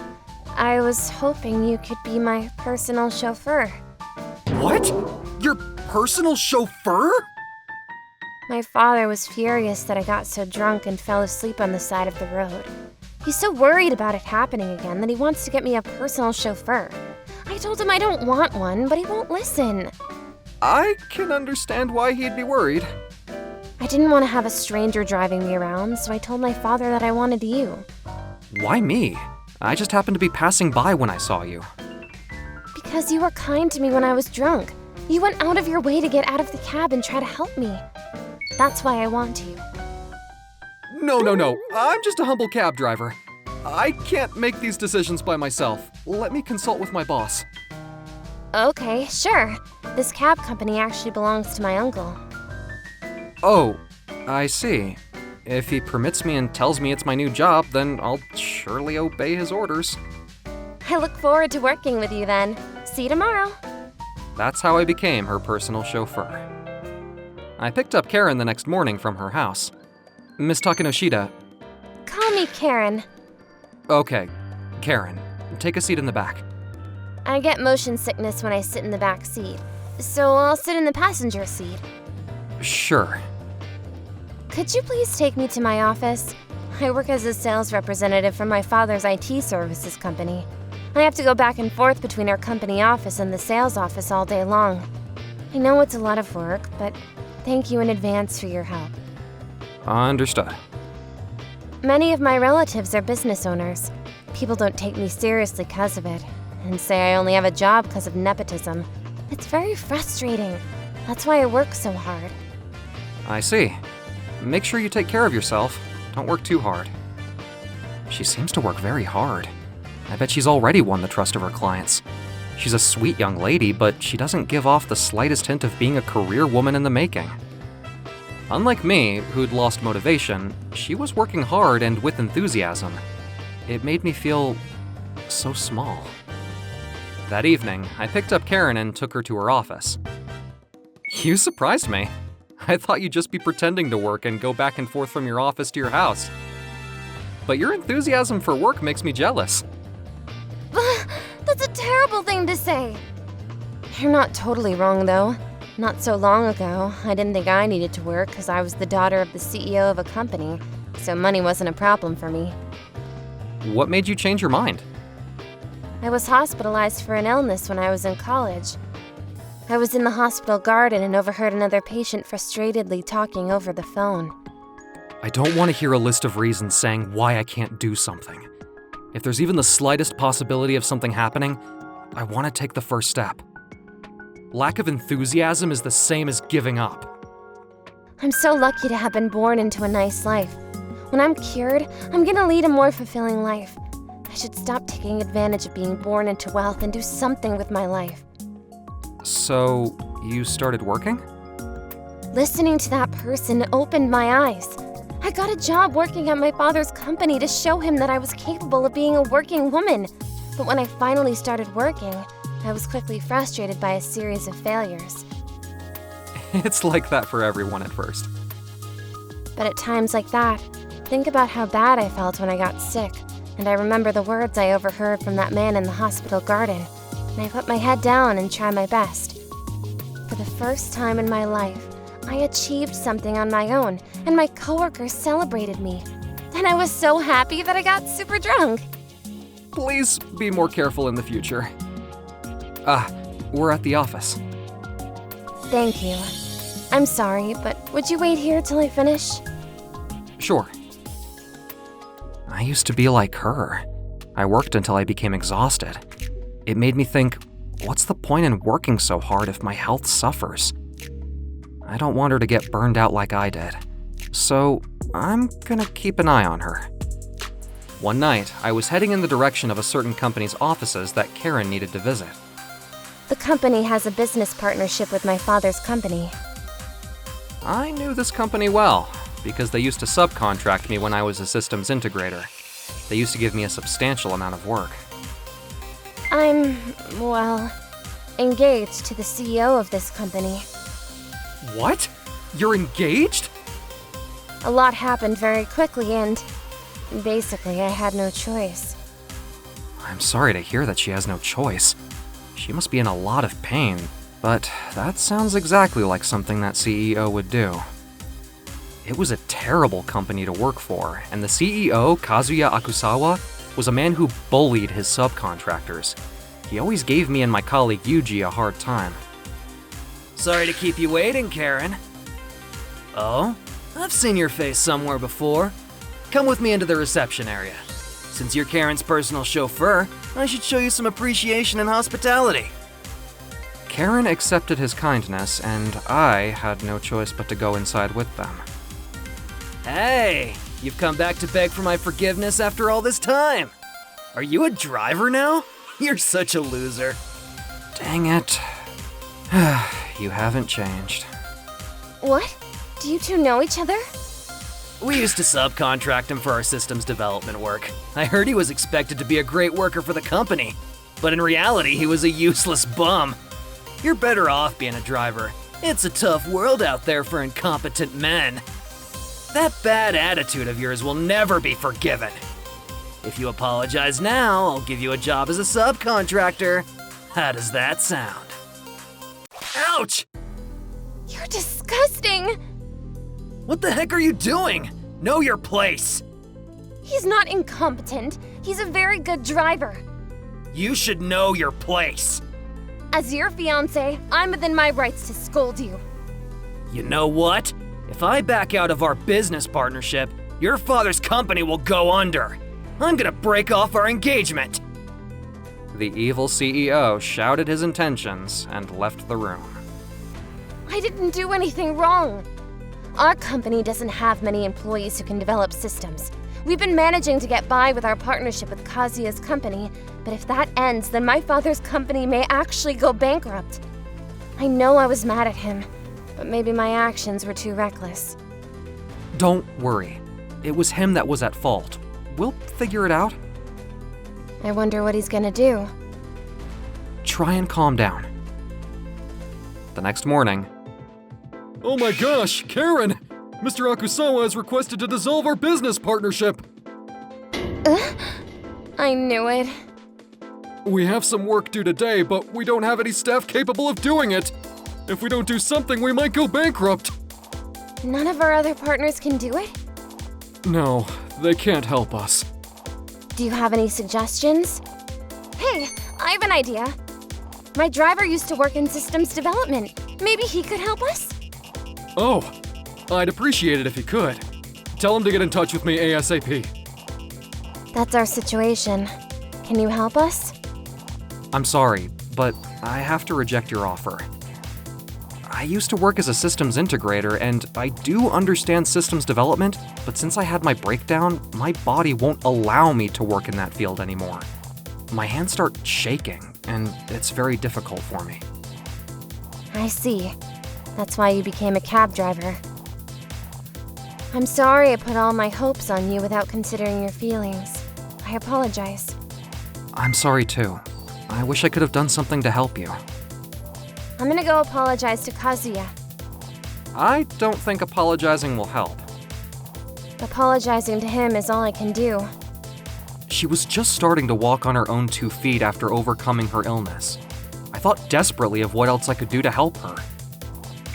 I was hoping you could be my personal chauffeur. What? Your personal chauffeur? My father was furious that I got so drunk and fell asleep on the side of the road. He's so worried about it happening again that he wants to get me a personal chauffeur. I told him I don't want one, but he won't listen. I can understand why he'd be worried. I didn't want to have a stranger driving me around, so I told my father that I wanted you. Why me? I just happened to be passing by when I saw you. Because you were kind to me when I was drunk. You went out of your way to get out of the cab and try to help me. That's why I want you. No. I'm just a humble cab driver. I can't make these decisions by myself. Let me consult with my boss. Okay, sure. This cab company actually belongs to my uncle. Oh, I see. If he permits me and tells me it's my new job, then I'll surely obey his orders. I look forward to working with you then. See you tomorrow. That's how I became her personal chauffeur. I picked up Karen the next morning from her house. Miss Takanoshita. Call me Karen. Okay, Karen, take a seat in the back. I get motion sickness when I sit in the back seat, so I'll sit in the passenger seat. Sure. Could you please take me to my office? I work as a sales representative for my father's IT services company. I have to go back and forth between our company office and the sales office all day long. I know it's a lot of work, but thank you in advance for your help. Understood. Many of my relatives are business owners. People don't take me seriously because of it, and say I only have a job because of nepotism. It's very frustrating. That's why I work so hard. I see. Make sure you take care of yourself. Don't work too hard. She seems to work very hard. I bet she's already won the trust of her clients. She's a sweet young lady, but she doesn't give off the slightest hint of being a career woman in the making. Unlike me, who'd lost motivation, she was working hard and with enthusiasm. It made me feel so small. That evening, I picked up Karen and took her to her office. You surprised me. I thought you'd just be pretending to work and go back and forth from your office to your house. But your enthusiasm for work makes me jealous. That's a terrible thing to say. You're not totally wrong, though. Not so long ago, I didn't think I needed to work because I was the daughter of the CEO of a company, so money wasn't a problem for me. What made you change your mind? I was hospitalized for an illness when I was in college. I was in the hospital garden and overheard another patient frustratedly talking over the phone. I don't want to hear a list of reasons saying why I can't do something. If there's even the slightest possibility of something happening, I want to take the first step. Lack of enthusiasm is the same as giving up. I'm so lucky to have been born into a nice life. When I'm cured, I'm gonna lead a more fulfilling life. I should stop taking advantage of being born into wealth and do something with my life. So, you started working? Listening to that person opened my eyes. I got a job working at my father's company to show him that I was capable of being a working woman. But when I finally started working, I was quickly frustrated by a series of failures. It's like that for everyone at first. But at times like that, think about how bad I felt when I got sick, and I remember the words I overheard from that man in the hospital garden, and I put my head down and try my best. For the first time in my life, I achieved something on my own, and my coworkers celebrated me. And I was so happy that I got super drunk. Please be more careful in the future. We're at the office. Thank you. I'm sorry, but would you wait here till I finish? Sure. I used to be like her. I worked until I became exhausted. It made me think, what's the point in working so hard if my health suffers? I don't want her to get burned out like I did. So, I'm gonna keep an eye on her. One night, I was heading in the direction of a certain company's offices that Karen needed to visit. The company has a business partnership with my father's company. I knew this company well, because they used to subcontract me when I was a systems integrator. They used to give me a substantial amount of work. I'm, engaged to the CEO of this company. What? You're engaged? A lot happened very quickly and basically I had no choice. I'm sorry to hear that she has no choice. She must be in a lot of pain, but that sounds exactly like something that CEO would do. It was a terrible company to work for, and the CEO, Kazuya Akusawa, was a man who bullied his subcontractors. He always gave me and my colleague Yuji a hard time. Sorry to keep you waiting, Karen. Oh? I've seen your face somewhere before. Come with me into the reception area. Since you're Karen's personal chauffeur, I should show you some appreciation and hospitality. Karen accepted his kindness, and I had no choice but to go inside with them. Hey, you've come back to beg for my forgiveness after all this time. Are you a driver now? You're such a loser. Dang it. You haven't changed. What? Do you two know each other? We used to subcontract him for our systems development work. I heard he was expected to be a great worker for the company, but in reality, he was a useless bum. You're better off being a driver. It's a tough world out there for incompetent men. That bad attitude of yours will never be forgiven. If you apologize now, I'll give you a job as a subcontractor. How does that sound? Ouch! You're disgusting! What the heck are you doing? Know your place. He's not incompetent. He's a very good driver. You should know your place. As your fiancé, I'm within my rights to scold you. You know what? If I back out of our business partnership, your father's company will go under. I'm gonna break off our engagement. The evil CEO shouted his intentions and left the room. I didn't do anything wrong. Our company doesn't have many employees who can develop systems. We've been managing to get by with our partnership with Kazuya's company, but if that ends, then my father's company may actually go bankrupt. I know I was mad at him, but maybe my actions were too reckless. Don't worry. It was him that was at fault. We'll figure it out. I wonder what he's gonna do. Try and calm down. The next morning. Oh my gosh, Karen! Mr. Akusawa has requested to dissolve our business partnership. I knew it. We have some work due today, but we don't have any staff capable of doing it. If we don't do something, we might go bankrupt. None of our other partners can do it? No, they can't help us. Do you have any suggestions? Hey, I have an idea. My driver used to work in systems development. Maybe he could help us? Oh, I'd appreciate it if you could. Tell him to get in touch with me ASAP. That's our situation. Can you help us? I'm sorry, but I have to reject your offer. I used to work as a systems integrator, and I do understand systems development, but since I had my breakdown, my body won't allow me to work in that field anymore. My hands start shaking, and it's very difficult for me. I see. That's why you became a cab driver. I'm sorry I put all my hopes on you without considering your feelings. I apologize. I'm sorry too. I wish I could have done something to help you. I'm gonna go apologize to Kazuya. I don't think apologizing will help. Apologizing to him is all I can do. She was just starting to walk on her own 2 feet after overcoming her illness. I thought desperately of what else I could do to help her.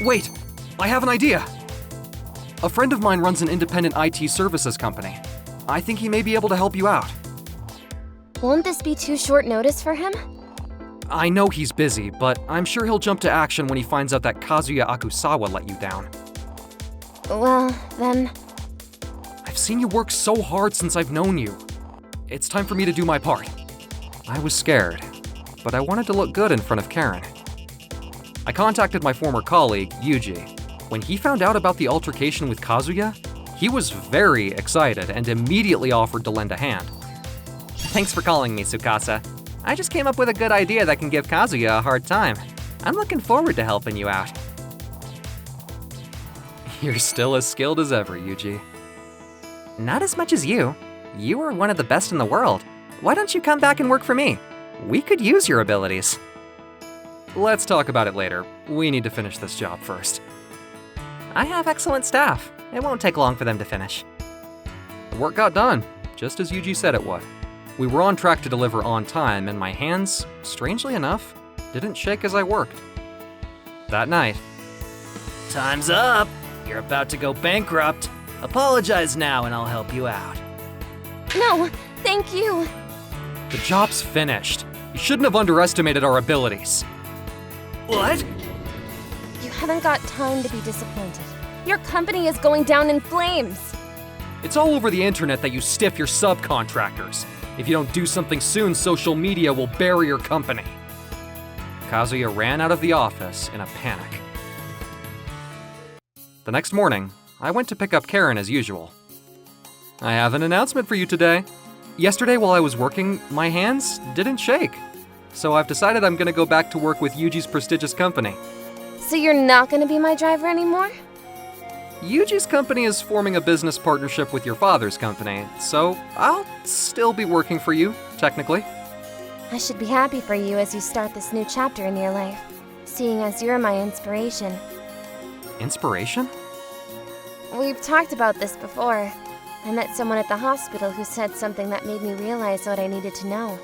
Wait, I have an idea! A friend of mine runs an independent IT services company. I think he may be able to help you out. Won't this be too short notice for him? I know he's busy, but I'm sure he'll jump to action when he finds out that Kazuya Akusawa let you down. Well, then... I've seen you work so hard since I've known you. It's time for me to do my part. I was scared, but I wanted to look good in front of Karen. I contacted my former colleague, Yuji. When he found out about the altercation with Kazuya, he was very excited and immediately offered to lend a hand. Thanks for calling me, Tsukasa. I just came up with a good idea that can give Kazuya a hard time. I'm looking forward to helping you out. You're still as skilled as ever, Yuji. Not as much as you. You are one of the best in the world. Why don't you come back and work for me? We could use your abilities. Let's talk about it later. We need to finish this job first. I have excellent staff. It won't take long for them to finish. The work got done, just as Yuji said it would. We were on track to deliver on time, and my hands, strangely enough, didn't shake as I worked. That night, Time's up. You're about to go bankrupt. Apologize now and I'll help you out. No, thank you. the job's finished. You shouldn't have underestimated our abilities. What? You haven't got time to be disappointed. Your company is going down in flames. It's all over the internet that you stiff your subcontractors. If you don't do something soon, social media will bury your company. Kazuya ran out of the office in a panic. The next morning, I went to pick up Karen as usual. I have an announcement for you today. Yesterday while I was working, my hands didn't shake. So I've decided I'm gonna go back to work with Yuji's prestigious company. So you're not gonna be my driver anymore? Yuji's company is forming a business partnership with your father's company, so I'll still be working for you, technically. I should be happy for you as you start this new chapter in your life, seeing as you're my inspiration. Inspiration? We've talked about this before. I met someone at the hospital who said something that made me realize what I needed to know.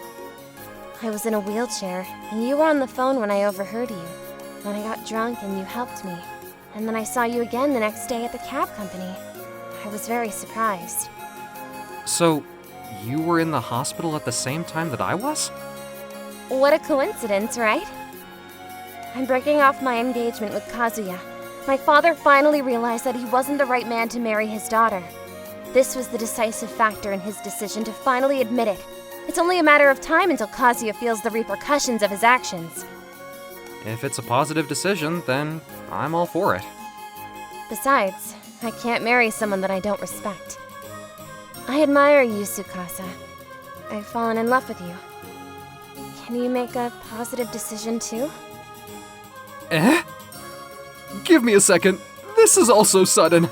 I was in a wheelchair, and you were on the phone when I overheard you. When I got drunk and you helped me. And then I saw you again the next day at the cab company. I was very surprised. So, you were in the hospital at the same time that I was? What a coincidence, right? I'm breaking off my engagement with Kazuya. My father finally realized that he wasn't the right man to marry his daughter. This was the decisive factor in his decision to finally admit it. It's only a matter of time until Kazuya feels the repercussions of his actions. If it's a positive decision, then I'm all for it. Besides, I can't marry someone that I don't respect. I admire you, Tsukasa. I've fallen in love with you. Can you make a positive decision too? Eh? Give me a second. This is all so sudden.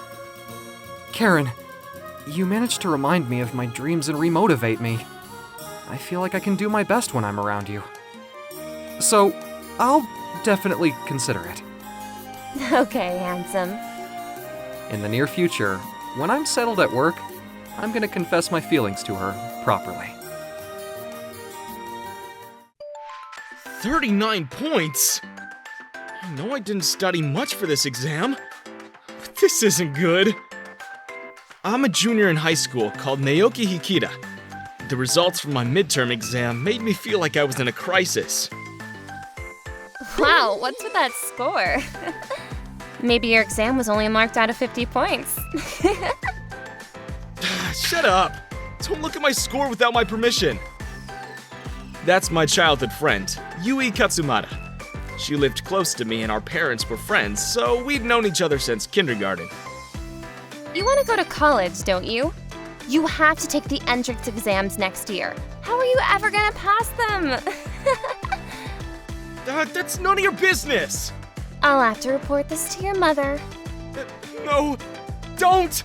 Karen, you managed to remind me of my dreams and remotivate me. I feel like I can do my best when I'm around you. So, I'll definitely consider it. Okay, handsome. In the near future, when I'm settled at work, I'm gonna confess my feelings to her properly. 39 points? I know I didn't study much for this exam, but this isn't good. I'm a junior in high school called Naoki Hikida. The results from my midterm exam made me feel like I was in a crisis. Wow, what's with that score? Maybe your exam was only marked out of 50 points. Shut up! Don't look at my score without my permission. That's my childhood friend, Yui Katsumata. She lived close to me and our parents were friends, so we've known each other since kindergarten. You want to go to college, don't you? You have to take the entrance exams next year. How are you ever gonna pass them? That's none of your business! I'll have to report this to your mother. No, don't!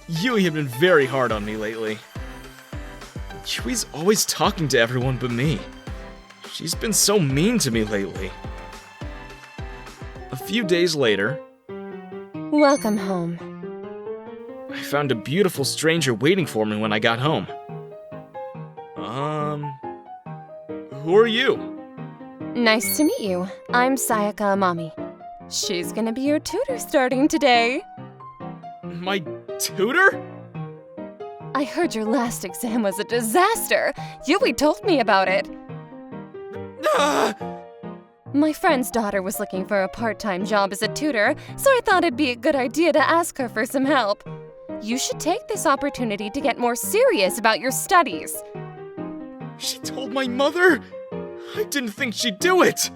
Yui had been very hard on me lately. Yui's always talking to everyone but me. She's been so mean to me lately. A few days later, Welcome home. I found a beautiful stranger waiting for me when I got home. Who are you? Nice to meet you. I'm Sayaka Amami. She's gonna be your tutor starting today. My tutor? I heard your last exam was a disaster. Yui told me about it. Ah! My friend's daughter was looking for a part-time job as a tutor, so I thought it'd be a good idea to ask her for some help. You should take this opportunity to get more serious about your studies. She told my mother? I didn't think she'd do it.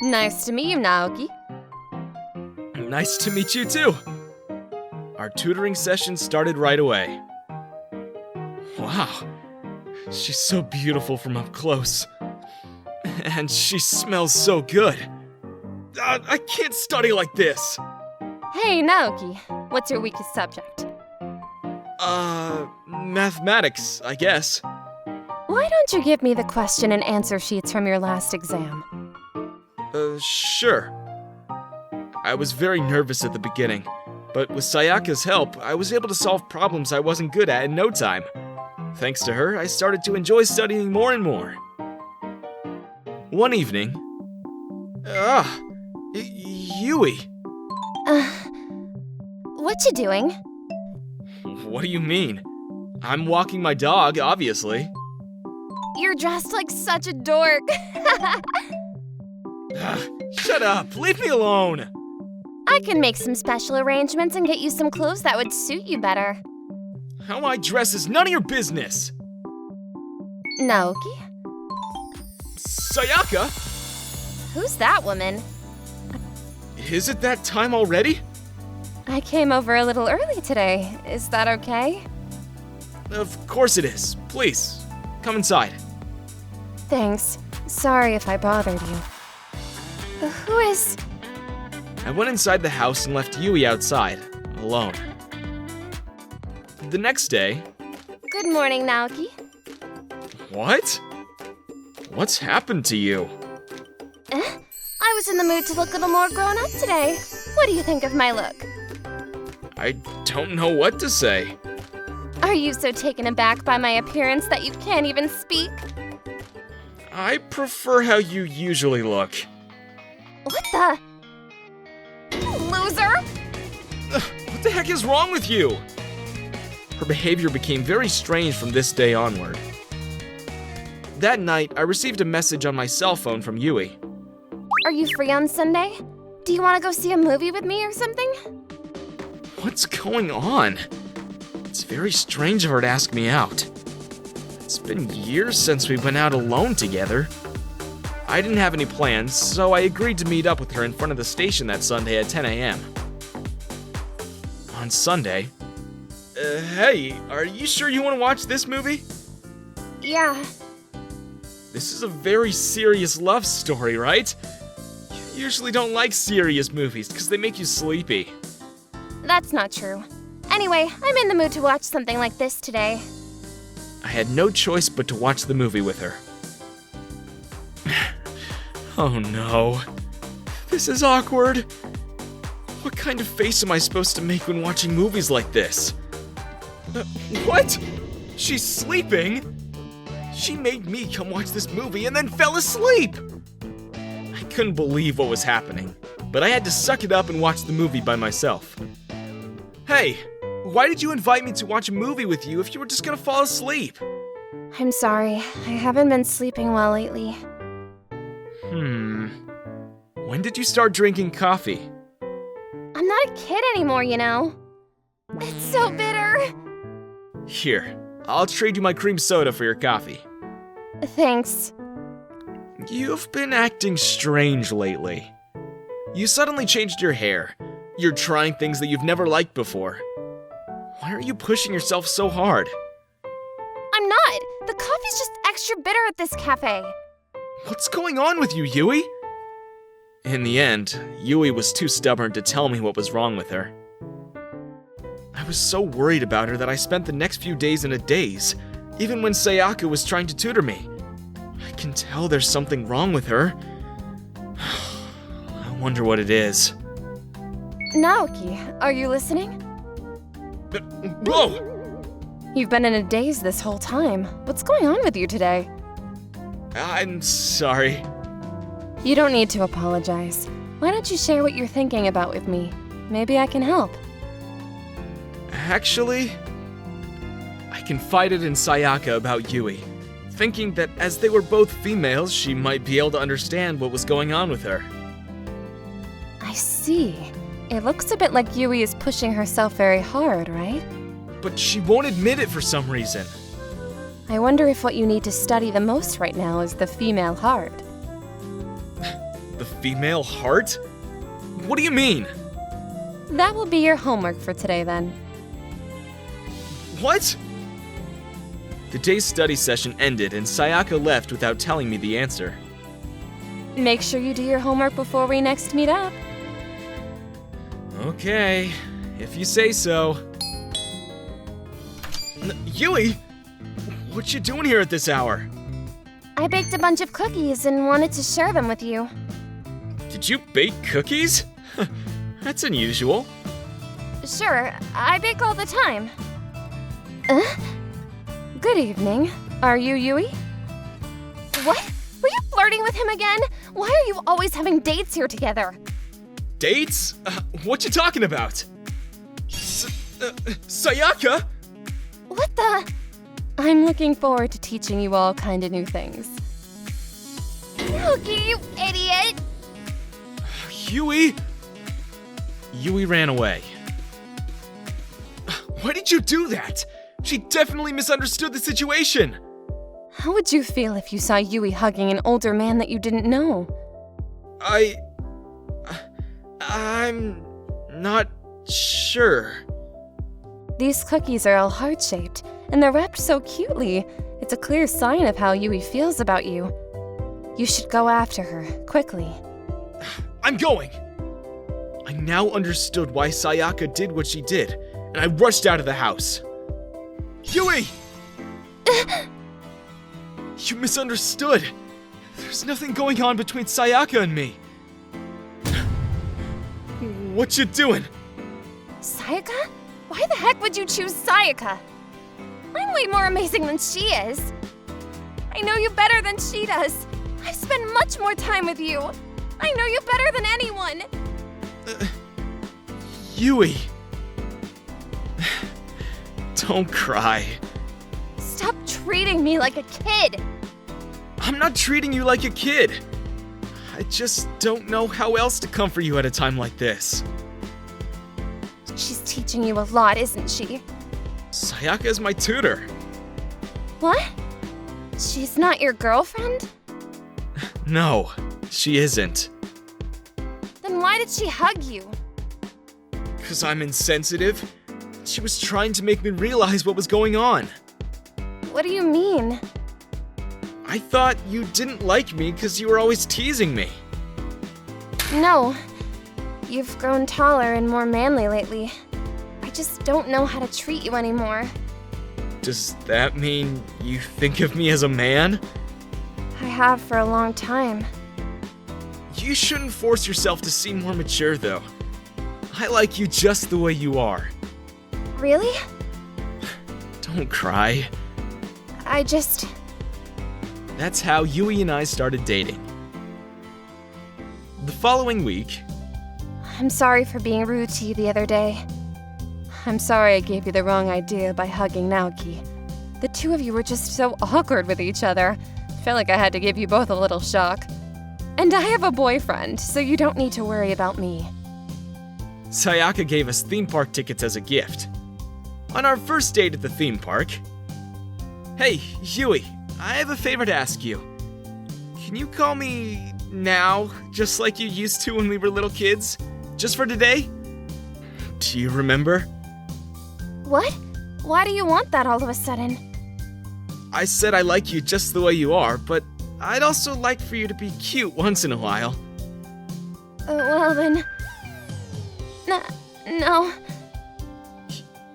Nice to meet you, Naoki. Nice to meet you too. Our tutoring session started right away. Wow, she's so beautiful from up close. And she smells so good. I can't study like this. Hey, Naoki. What's your weakest subject? Mathematics, I guess. Why don't you give me the question and answer sheets from your last exam? Sure. I was very nervous at the beginning, but with Sayaka's help, I was able to solve problems I wasn't good at in no time. Thanks to her, I started to enjoy studying more and more. One evening... Yui! What you doing? What do you mean? I'm walking my dog, obviously. You're dressed like such a dork. Shut up! Leave me alone! I can make some special arrangements and get you some clothes that would suit you better. How I dress is none of your business! Naoki? Sayaka? Who's that woman? Is it that time already? I came over a little early today. Is that okay? Of course it is. Please, come inside. Thanks. Sorry if I bothered you. Who is... I went inside the house and left Yui outside, alone. The next day... Good morning, Naoki. What? What's happened to you? I was in the mood to look a little more grown up today. What do you think of my look? I don't know what to say. Are you so taken aback by my appearance that you can't even speak? I prefer how you usually look. What the... Loser! What the heck is wrong with you? Her behavior became very strange from this day onward. That night, I received a message on my cell phone from Yui. Are you free on Sunday? Do you want to go see a movie with me or something? What's going on? It's very strange of her to ask me out. It's been years since we went out alone together. I didn't have any plans, so I agreed to meet up with her in front of the station that Sunday at 10 a.m. On Sunday? Hey, are you sure you want to watch this movie? Yeah. This is a very serious love story, right? You usually don't like serious movies because they make you sleepy. That's not true. Anyway, I'm in the mood to watch something like this today. I had no choice but to watch the movie with her. Oh no. This is awkward. What kind of face am I supposed to make when watching movies like this? What? She's sleeping? She made me come watch this movie and then fell asleep! I couldn't believe what was happening, but I had to suck it up and watch the movie by myself. Hey, why did you invite me to watch a movie with you if you were just gonna fall asleep? I'm sorry, I haven't been sleeping well lately. When did you start drinking coffee? I'm not a kid anymore, you know. It's so bitter. Here, I'll trade you my cream soda for your coffee. Thanks. You've been acting strange lately. You suddenly changed your hair. You're trying things that you've never liked before. Why are you pushing yourself so hard? I'm not. The coffee's just extra bitter at this cafe. What's going on with you, Yui? In the end, Yui was too stubborn to tell me what was wrong with her. I was so worried about her that I spent the next few days in a daze, even when Sayaka was trying to tutor me. I can tell there's something wrong with her. I wonder what it is. Naoki, are you listening? Whoa! You've been in a daze this whole time. What's going on with you today? I'm sorry. You don't need to apologize. Why don't you share what you're thinking about with me? Maybe I can help. Actually, I confided in Sayaka about Yui, thinking that as they were both females, she might be able to understand what was going on with her. I see. It looks a bit like Yui is pushing herself very hard, right? But she won't admit it for some reason. I wonder if what you need to study the most right now is the female heart. The female heart? What do you mean? That will be your homework for today then. What? The day's study session ended and Sayaka left without telling me the answer. Make sure you do your homework before we next meet up. Okay, if you say so. Yui? What you doing here at this hour? I baked a bunch of cookies and wanted to share them with you. Did you bake cookies? That's unusual. Sure, I bake all the time. Good evening. Are you Yui? What? Were you flirting with him again? Why are you always having dates here together? Dates? What you talking about? Sayaka? What the? I'm looking forward to teaching you all kind of new things. Cookie, you idiot! Yui? Yui ran away. Why did you do that? She definitely misunderstood the situation. How would you feel if you saw Yui hugging an older man that you didn't know? I'm not sure. These cookies are all heart-shaped, and they're wrapped so cutely. It's a clear sign of how Yui feels about you. You should go after her, quickly. I'm going! I now understood why Sayaka did what she did, and I rushed out of the house. Yui! You misunderstood. There's nothing going on between Sayaka and me. What you doing? Sayaka? Why the heck would you choose Sayaka? I'm way more amazing than she is. I know you better than she does. I've spent much more time with you. I know you better than anyone. Yui. Don't cry. Stop treating me like a kid. I'm not treating you like a kid. I just don't know how else to comfort you at a time like this. She's teaching you a lot, isn't she? Sayaka is my tutor. What? She's not your girlfriend? No, she isn't. Then why did she hug you? 'Cause I'm insensitive. She was trying to make me realize what was going on. What do you mean? I thought you didn't like me because you were always teasing me. No. You've grown taller and more manly lately. I just don't know how to treat you anymore. Does that mean you think of me as a man? I have for a long time. You shouldn't force yourself to seem more mature, though. I like you just the way you are. Really? Don't cry. That's how Yui and I started dating. The following week... I'm sorry for being rude to you the other day. I'm sorry I gave you the wrong idea by hugging Naoki. The two of you were just so awkward with each other. Felt like I had to give you both a little shock. And I have a boyfriend, so you don't need to worry about me. Sayaka gave us theme park tickets as a gift. On our first date at the theme park... Hey, Yui, I have a favor to ask you. Can you call me now, just like you used to when we were little kids? Just for today? Do you remember? What? Why do you want that all of a sudden? I said I like you just the way you are, but I'd also like for you to be cute once in a while. Well then... No.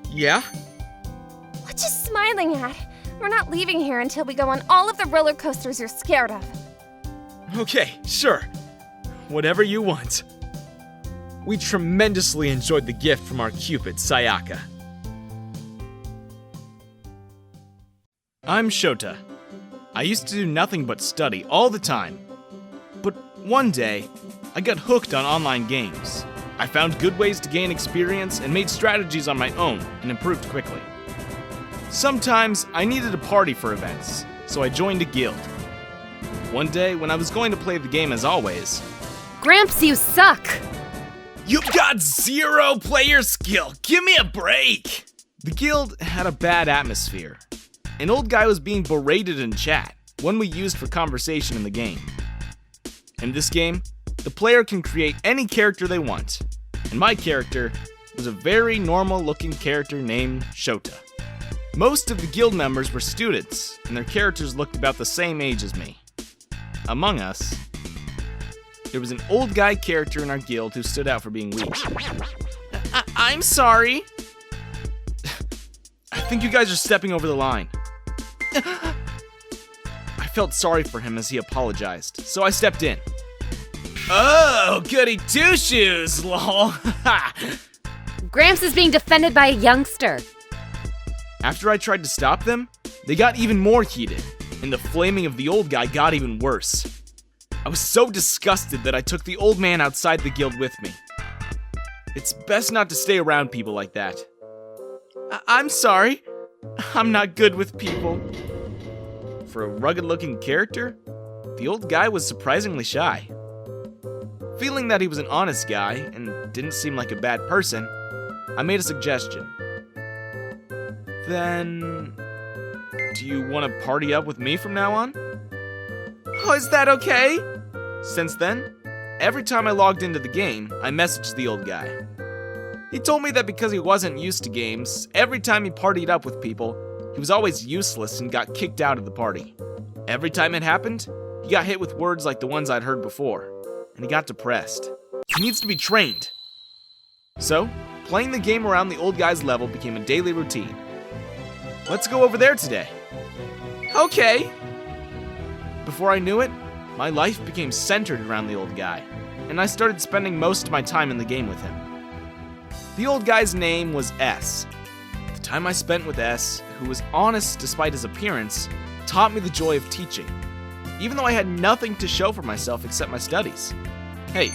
Yeah? What you smiling at? We're not leaving here until we go on all of the roller coasters you're scared of. Okay, sure. Whatever you want. We tremendously enjoyed the gift from our Cupid, Sayaka. I'm Shota. I used to do nothing but study all the time. But one day, I got hooked on online games. I found good ways to gain experience and made strategies on my own and improved quickly. Sometimes I needed a party for events, so I joined a guild. One day, when I was going to play the game as always... Gramps, you suck! You've got 0 player skill! Give me a break! The guild had a bad atmosphere. An old guy was being berated in chat, one we used for conversation in the game. In this game, the player can create any character they want, and my character was a very normal-looking character named Shota. Most of the guild members were students, and their characters looked about the same age as me. Among us, there was an old guy character in our guild who stood out for being weak. I'm sorry. I think you guys are stepping over the line. I felt sorry for him as he apologized, so I stepped in. Oh, goody two-shoes, lol. Gramps is being defended by a youngster. After I tried to stop them, they got even more heated, and the flaming of the old guy got even worse. I was so disgusted that I took the old man outside the guild with me. It's best not to stay around people like that. I'm sorry. I'm not good with people. For a rugged-looking character, the old guy was surprisingly shy. Feeling that he was an honest guy and didn't seem like a bad person, I made a suggestion. Then, do you want to party up with me from now on? Oh, is that okay? Since then, every time I logged into the game, I messaged the old guy. He told me that because he wasn't used to games, every time he partied up with people, he was always useless and got kicked out of the party. Every time it happened, he got hit with words like the ones I'd heard before, and he got depressed. He needs to be trained. So, playing the game around the old guy's level became a daily routine. Let's go over there today. Okay. Before I knew it, my life became centered around the old guy, and I started spending most of my time in the game with him. The old guy's name was S. The time I spent with S, who was honest despite his appearance, taught me the joy of teaching, even though I had nothing to show for myself except my studies. Hey,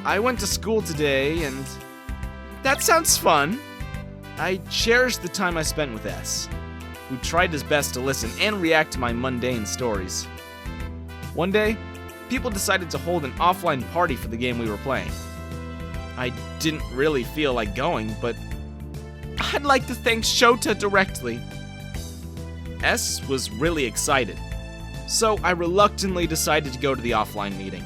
I went to school today, and that sounds fun. I cherished the time I spent with S, who tried his best to listen and react to my mundane stories. One day, people decided to hold an offline party for the game we were playing. I didn't really feel like going, but I'd like to thank Shota directly. S was really excited, so I reluctantly decided to go to the offline meeting.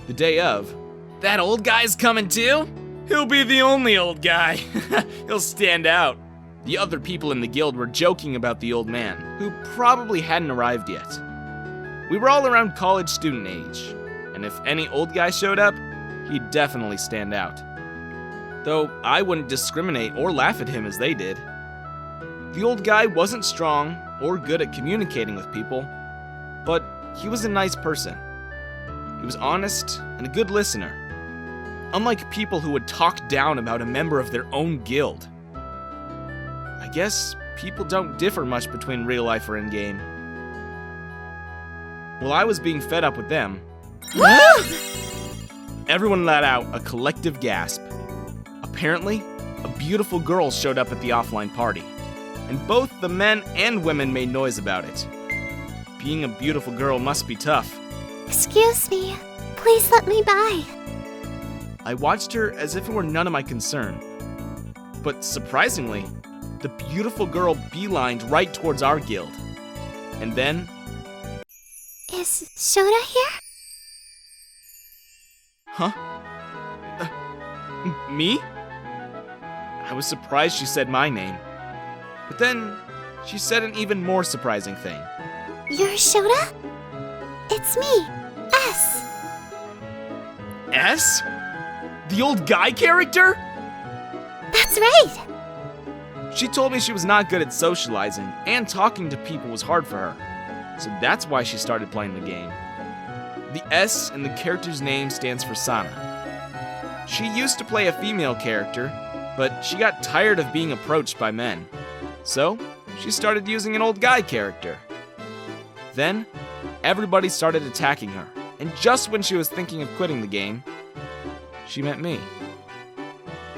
The day of, that old guy's coming too? He'll be the only old guy. He'll stand out. The other people in the guild were joking about the old man, who probably hadn't arrived yet. We were all around college student age, and if any old guy showed up, he'd definitely stand out. Though I wouldn't discriminate or laugh at him as they did. The old guy wasn't strong or good at communicating with people, but he was a nice person. He was honest and a good listener, unlike people who would talk down about a member of their own guild. I guess people don't differ much between real life or in-game. While I was being fed up with them, everyone let out a collective gasp. Apparently, a beautiful girl showed up at the offline party, and both the men and women made noise about it. Being a beautiful girl must be tough. Excuse me. Please let me by. I watched her as if it were none of my concern. But surprisingly, the beautiful girl beelined right towards our guild. And then... Is Shota here? Huh? Me? I was surprised she said my name. But then, she said an even more surprising thing. You're Shota? It's me, S. S? The old guy character? That's right. She told me she was not good at socializing, and talking to people was hard for her. So that's why she started playing the game. The S in the character's name stands for Sana. She used to play a female character, but she got tired of being approached by men. So, she started using an old guy character. Then, everybody started attacking her, and just when she was thinking of quitting the game, she met me.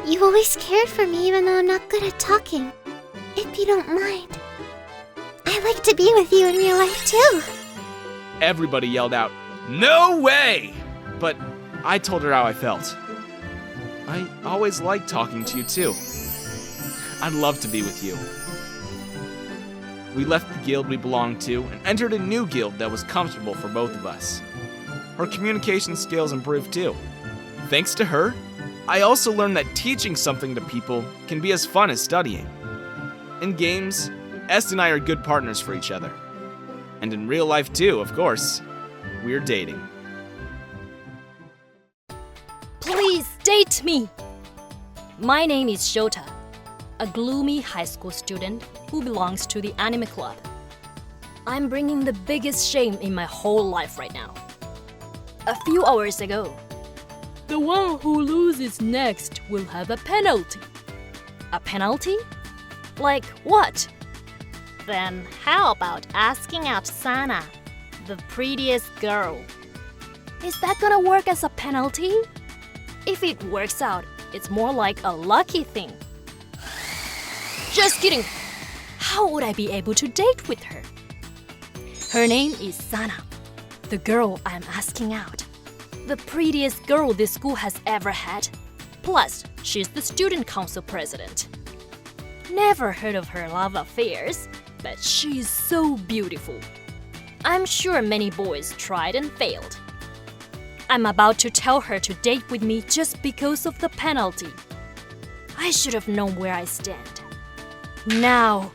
You always cared for me even though I'm not good at talking. If you don't mind. I like to be with you in real life too. Everybody yelled out, "No way!" But I told her how I felt. I always liked talking to you too. I'd love to be with you. We left the guild we belonged to and entered a new guild that was comfortable for both of us. Her communication skills improved too. Thanks to her, I also learned that teaching something to people can be as fun as studying. In games, S and I are good partners for each other. And in real life too, of course. We're dating. Please date me! My name is Shota, a gloomy high school student who belongs to the anime club. I'm bringing the biggest shame in my whole life right now. A few hours ago, the one who loses next will have a penalty. A penalty? Like what? Then how about asking out Sana, the prettiest girl? Is that gonna work as a penalty? If it works out, it's more like a lucky thing. Just kidding! How would I be able to date with her? Her name is Sana, the girl I'm asking out. The prettiest girl this school has ever had. Plus, she's the student council president. Never heard of her love affairs, but she's so beautiful. I'm sure many boys tried and failed. I'm about to tell her to date with me just because of the penalty. I should have known where I stand. Now,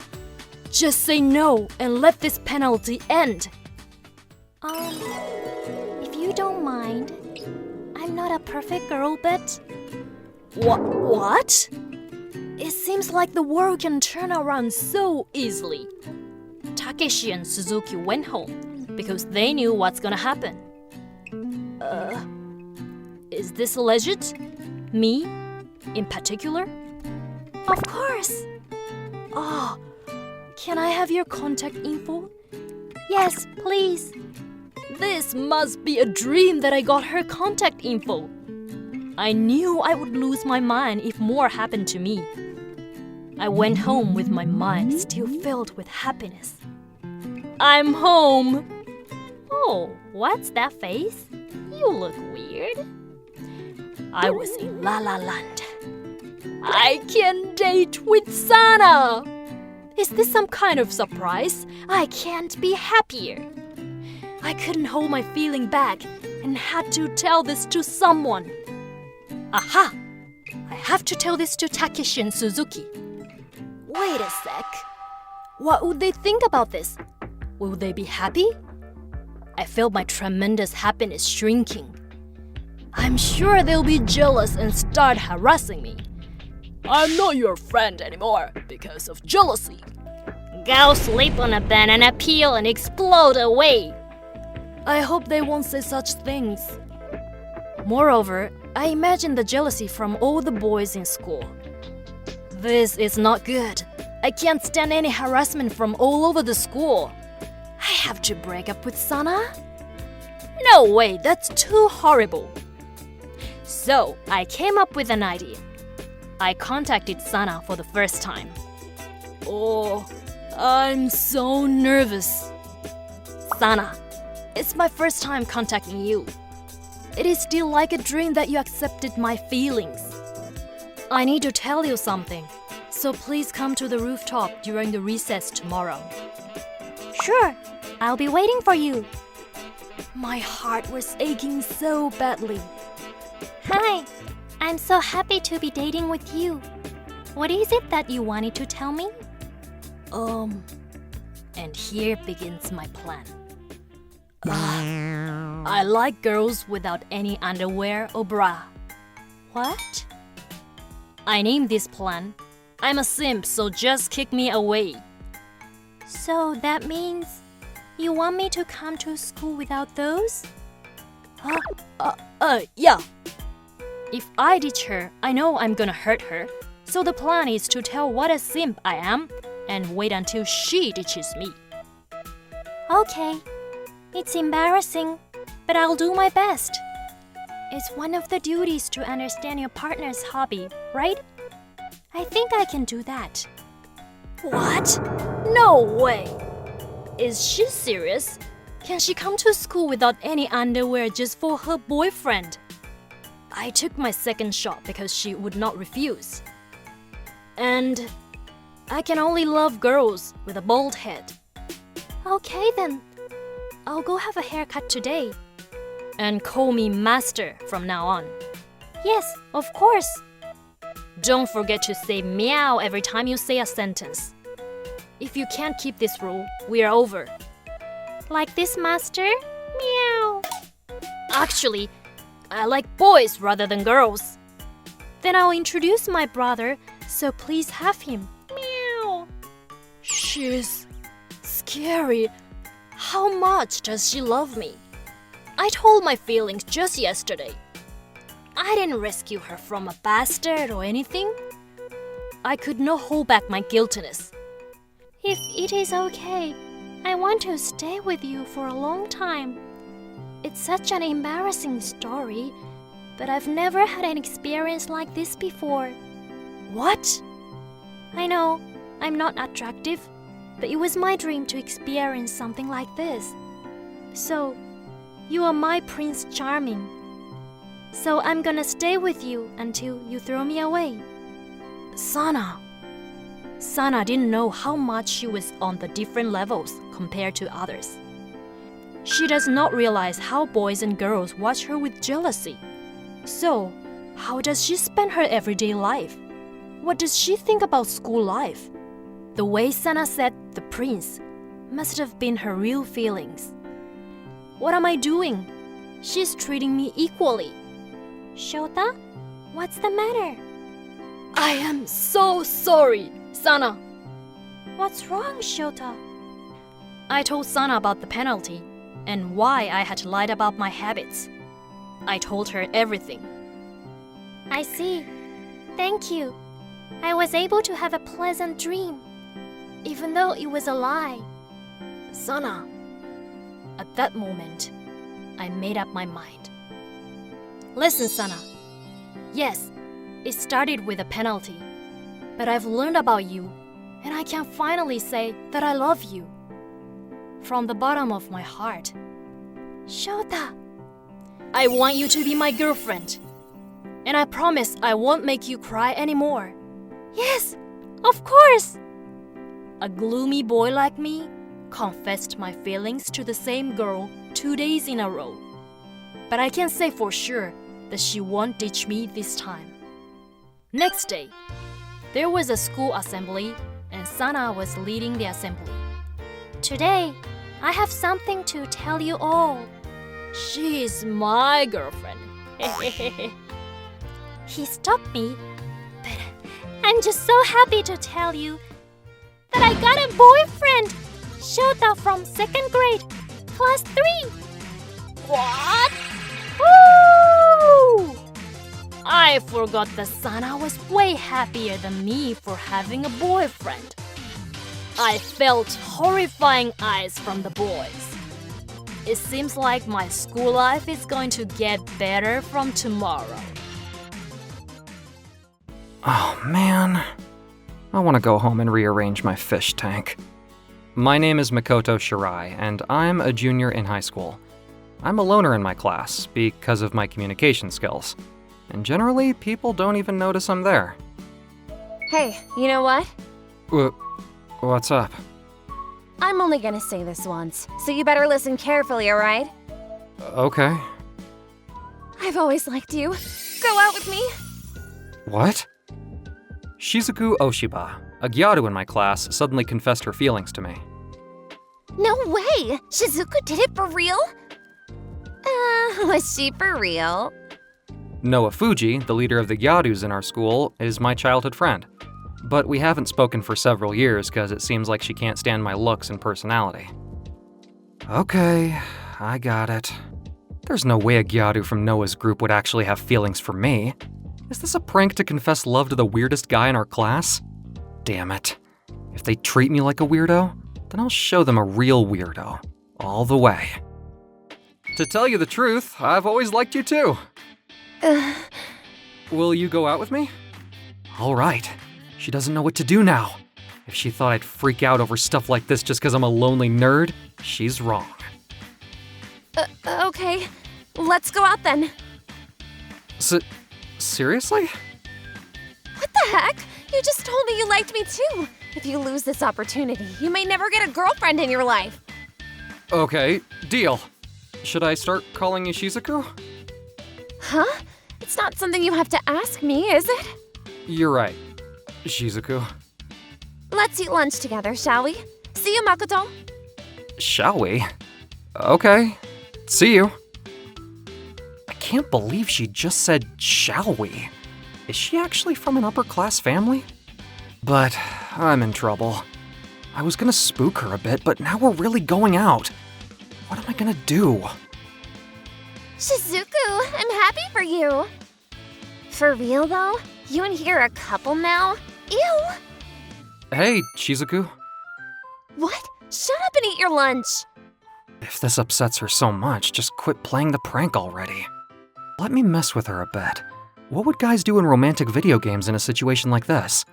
just say no and let this penalty end. If you don't mind, I'm not a perfect girl, but... What? It seems like the world can turn around so easily. Takeshi and Suzuki went home because they knew what's gonna happen. Is this legit? Me? In particular? Of course! Oh, can I have your contact info? Yes, please. This must be a dream that I got her contact info. I knew I would lose my mind if more happened to me. I went home with my mind still filled with happiness. I'm home! Oh, What's that face? You look weird. I was in La La Land. I can date with Sana! Is this some kind of surprise? I can't be happier. I couldn't hold my feeling back and had to tell this to someone. Aha! I have to tell this to Takeshi and Suzuki. Wait a sec. What would they think about this? Will they be happy? I felt my tremendous happiness shrinking. I'm sure they'll be jealous and start harassing me. I'm not your friend anymore because of jealousy. Go sleep on a banana peel and explode away. I hope they won't say such things. Moreover, I imagine the jealousy from all the boys in school. This is not good. I can't stand any harassment from all over the school. I have to break up with Sana? No way, that's too horrible. So, I came up with an idea. I contacted Sana for the first time. Oh, I'm so nervous. Sana, it's my first time contacting you. It is still like a dream that you accepted my feelings. I need to tell you something, so please come to the rooftop during the recess tomorrow. Sure, I'll be waiting for you. My heart was aching so badly. Hi, I'm so happy to be dating with you. What is it that you wanted to tell me? And here begins my plan. I like girls without any underwear or bra. What? I named this plan. I'm a simp, so just kick me away. So that means you want me to come to school without those? Yeah. If I ditch her, I know I'm gonna hurt her. So the plan is to tell what a simp I am and wait until she ditches me. Okay. It's embarrassing, but I'll do my best. It's one of the duties to understand your partner's hobby, right? I think I can do that. What? No way! Is she serious? Can she come to school without any underwear just for her boyfriend? I took my second shot because she would not refuse. And I can only love girls with a bald head. Okay then. I'll go have a haircut today. And call me master from now on. Yes, of course. Don't forget to say meow every time you say a sentence. If you can't keep this rule, we are over. Like this, master? Meow. Actually, I like boys rather than girls. Then I'll introduce my brother, so please have him. Meow. She's scary. How much does she love me? I told my feelings just yesterday. I didn't rescue her from a bastard or anything. I could not hold back my guiltiness. If it is okay, I want to stay with you for a long time. It's such an embarrassing story, but I've never had an experience like this before. What? I know, I'm not attractive, but it was my dream to experience something like this. So, you are my Prince Charming. So I'm gonna stay with you until you throw me away. Sana didn't know how much she was on the different levels compared to others. She does not realize how boys and girls watch her with jealousy. So, how does she spend her everyday life? What does she think about school life? The way Sana said the prince must have been her real feelings. What am I doing? She's treating me equally. Shota, what's the matter? I am so sorry, Sana. What's wrong, Shota? I told Sana about the penalty and why I had lied about my habits. I told her everything. I see. Thank you. I was able to have a pleasant dream, even though it was a lie. Sana. At that moment, I made up my mind. Listen, Sana. Yes, it started with a penalty, but I've learned about you, and I can finally say that I love you. From the bottom of my heart. Shota, I want you to be my girlfriend. And I promise I won't make you cry anymore. yes, of course. A gloomy boy like me confessed my feelings to the same girl 2 days in a row. But I can say for sure that she won't ditch me this time. Next day, there was a school assembly and Sana was leading the assembly. Today, I have something to tell you all. She is my girlfriend. He stopped me, but I'm just so happy to tell you that I got a boyfriend, Shota from 2nd grade, class 3. What? Woo! I forgot that Sana was way happier than me for having a boyfriend. I felt horrifying eyes from the boys. It seems like my school life is going to get better from tomorrow. Oh man. I want to go home and rearrange my fish tank. My name is Makoto Shirai, and I'm a junior in high school. I'm a loner in my class because of my communication skills. And generally, people don't even notice I'm there. Hey, you know what? What's up? I'm only gonna say this once, so you better listen carefully, alright? Okay. I've always liked you. Go out with me. What? Shizuku Oshiba, a gyaru in my class, suddenly confessed her feelings to me. No way! Shizuku did it for real? Was she for real? Noa Fuji, the leader of the gyarus in our school, is my childhood friend. But we haven't spoken for several years because it seems like she can't stand my looks and personality. Okay, I got it. There's no way a gyaru from Noah's group would actually have feelings for me. Is this a prank to confess love to the weirdest guy in our class? Damn it. If they treat me like a weirdo, then I'll show them a real weirdo. All the way. To tell you the truth, I've always liked you too. Will you go out with me? All right. She doesn't know what to do now. If she thought I'd freak out over stuff like this just because I'm a lonely nerd, she's wrong. Okay. Let's go out then. Seriously? What the heck? You just told me you liked me too. If you lose this opportunity, you may never get a girlfriend in your life. Okay, deal. Should I start calling you Shizuku? Huh? It's not something you have to ask me, is it? You're right, Shizuku. Let's eat lunch together, shall we? See you, Makoto. Shall we? Okay, see you. I can't believe she just said, shall we? Is she actually from an upper-class family? But I'm in trouble. I was gonna spook her a bit, but now we're really going out. What am I gonna do? Shizuku, I'm happy for you. For real though? You and he are a couple now? Ew! Hey, Shizuku. What? Shut up and eat your lunch. If this upsets her so much, just quit playing the prank already. Let me mess with her a bit. What would guys do in romantic video games in a situation like this?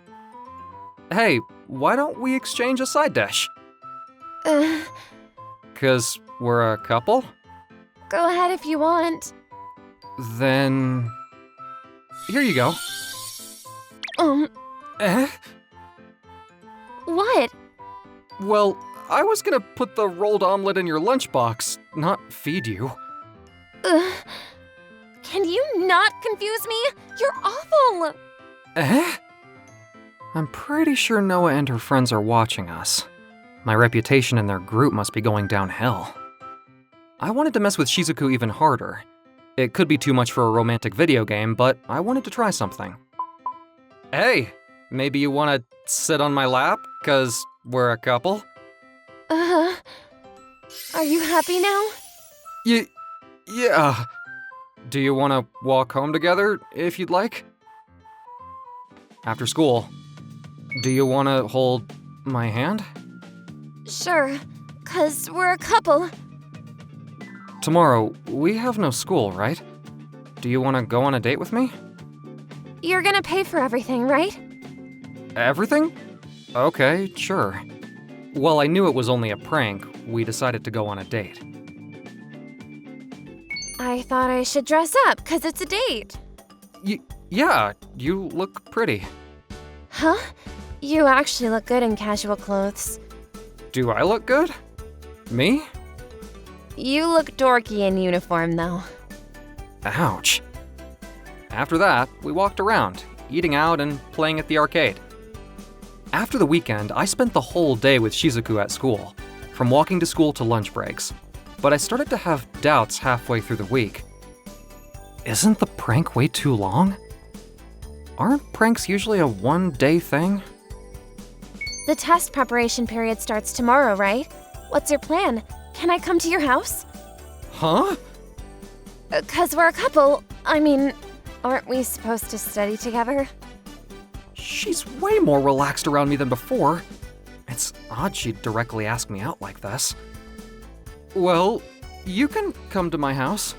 Hey, why don't we exchange a side dish? 'Cause we're a couple? Go ahead if you want. Then... here you go. Eh? What? Well, I was gonna put the rolled omelet in your lunchbox, not feed you. Can you not confuse me? You're awful! Eh? I'm pretty sure Noah and her friends are watching us. My reputation in their group must be going downhill. I wanted to mess with Shizuku even harder. It could be too much for a romantic video game, but I wanted to try something. Hey, maybe you want to sit on my lap, 'cause we're a couple? Are you happy now? Yeah. Do you want to walk home together, if you'd like? After school. Do you want to hold my hand? Sure, 'cause we're a couple. Tomorrow, we have no school, right? Do you want to go on a date with me? You're gonna pay for everything, right? Everything? Okay, sure. Well, I knew it was only a prank. We decided to go on a date. I thought I should dress up, 'cause it's a date. Yeah, you look pretty. Huh? You actually look good in casual clothes. Do I look good? Me? You look dorky in uniform, though. Ouch. After that, we walked around, eating out and playing at the arcade. After the weekend, I spent the whole day with Shizuku at school, from walking to school to lunch breaks. But I started to have doubts halfway through the week. Isn't the prank way too long? Aren't pranks usually a one-day thing? The test preparation period starts tomorrow, right? What's your plan? Can I come to your house? Huh? 'Cause we're a couple. I mean, aren't we supposed to study together? She's way more relaxed around me than before. It's odd she'd directly ask me out like this. Well, you can come to my house.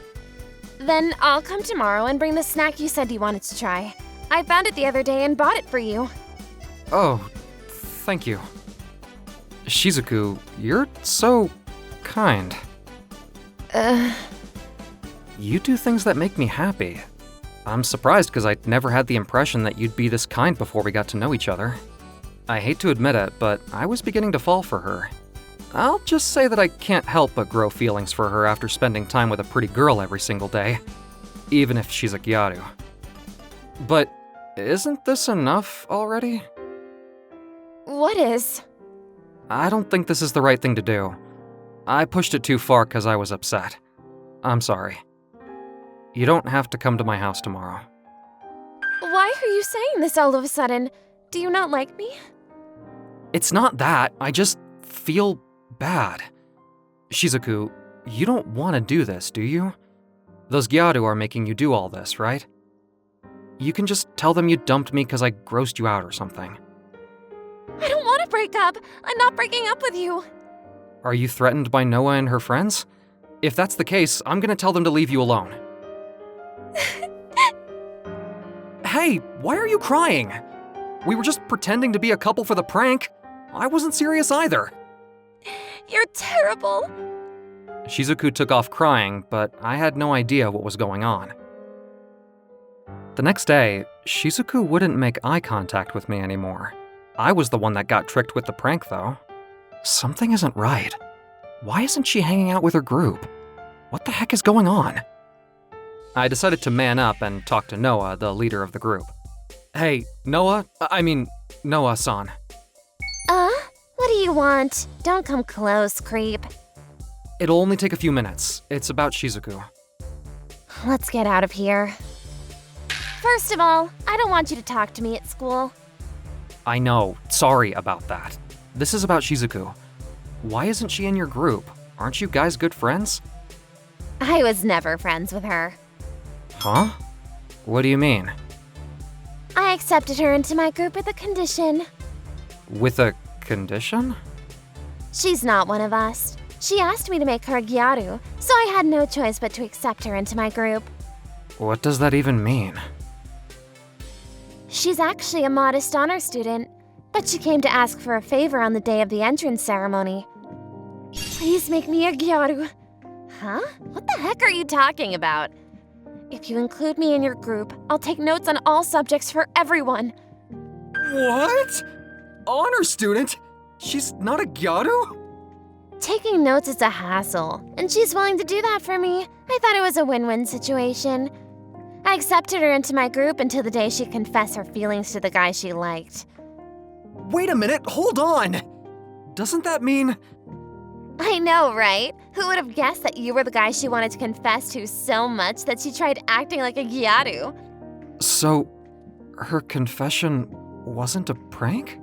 Then I'll come tomorrow and bring the snack you said you wanted to try. I found it the other day and bought it for you. Oh, thank you. Shizuku, you're so kind. You do things that make me happy. I'm surprised because I'd never had the impression that you'd be this kind before we got to know each other. I hate to admit it, but I was beginning to fall for her. I'll just say that I can't help but grow feelings for her after spending time with a pretty girl every single day, even if she's a gyaru. But isn't this enough already? What is? I don't think this is the right thing to do. I pushed it too far because I was upset. I'm sorry. You don't have to come to my house tomorrow. Why are you saying this all of a sudden? Do you not like me? It's not that, I just feel bad. Shizuku, you don't want to do this, do you? Those gyaru are making you do all this, right? You can just tell them you dumped me because I grossed you out or something. I don't want to break up. I'm not breaking up with you. Are you threatened by Noah and her friends? If that's the case, I'm gonna tell them to leave you alone. Hey, why are you crying? We were just pretending to be a couple for the prank. I wasn't serious either. You're terrible. Shizuku took off crying, but I had no idea what was going on. The next day, Shizuku wouldn't make eye contact with me anymore. I was the one that got tricked with the prank, though. Something isn't right. Why isn't she hanging out with her group? What the heck is going on? I decided to man up and talk to Noah, the leader of the group. Hey, Noah-san. What do you want? Don't come close, creep. It'll only take a few minutes. It's about Shizuku. Let's get out of here. First of all, I don't want you to talk to me at school. I know, sorry about that. This is about Shizuku. Why isn't she in your group? Aren't you guys good friends? I was never friends with her. Huh? What do you mean? I accepted her into my group with a condition. With a condition? She's not one of us. She asked me to make her a gyaru, so I had no choice but to accept her into my group. What does that even mean? She's actually a modest honor student, but she came to ask for a favor on the day of the entrance ceremony. Please make me a gyaru. Huh? What the heck are you talking about? If you include me in your group, I'll take notes on all subjects for everyone. What? Honor student? She's not a gyaru? Taking notes is a hassle, and she's willing to do that for me. I thought it was a win-win situation. I accepted her into my group until the day she confessed her feelings to the guy she liked. Wait a minute, hold on! Doesn't that mean... I know, right? Who would have guessed that you were the guy she wanted to confess to so much that she tried acting like a gyaru? So, her confession wasn't a prank?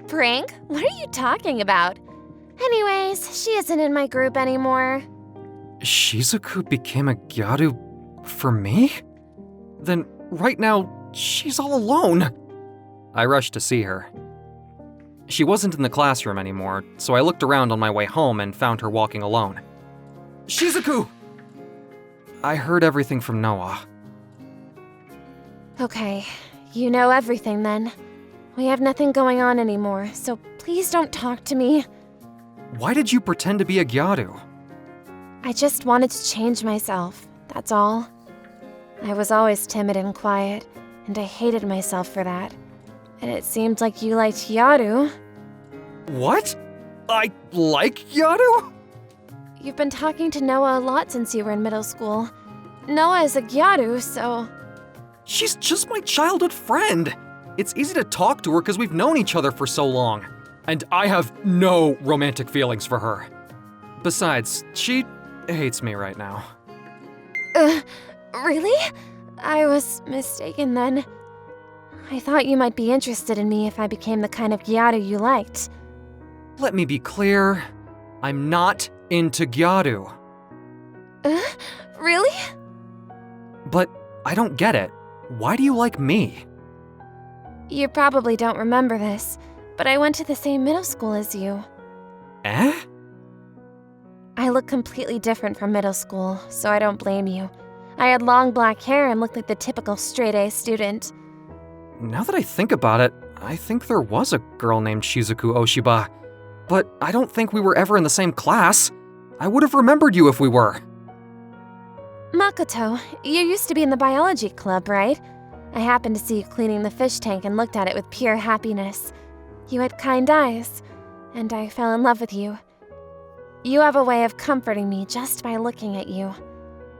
Prank? What are you talking about? Anyways, she isn't in my group anymore. Shizuku became a gyaru for me? Then right now, she's all alone. I rushed to see her. She wasn't in the classroom anymore, so I looked around on my way home and found her walking alone. Shizuku! I heard everything from Noah. Okay, you know everything then. We have nothing going on anymore, so please don't talk to me. Why did you pretend to be a gyaru? I just wanted to change myself, that's all. I was always timid and quiet, and I hated myself for that. And it seemed like you liked Gyaru. What? I like Gyaru? You've been talking to Noah a lot since you were in middle school. Noah is a Gyaru, so... She's just my childhood friend. It's easy to talk to her because we've known each other for so long. And I have no romantic feelings for her. Besides, she hates me right now. Really? I was mistaken then. I thought you might be interested in me if I became the kind of Gyaru you liked. Let me be clear. I'm not into Gyaru. Really? But I don't get it. Why do you like me? You probably don't remember this, but I went to the same middle school as you. Eh? I look completely different from middle school, so I don't blame you. I had long black hair and looked like the typical straight-A student. Now that I think about it, I think there was a girl named Shizuku Oshiba. But I don't think we were ever in the same class. I would have remembered you if we were. Makoto, you used to be in the biology club, right? I happened to see you cleaning the fish tank and looked at it with pure happiness. You had kind eyes, and I fell in love with you. You have a way of comforting me just by looking at you.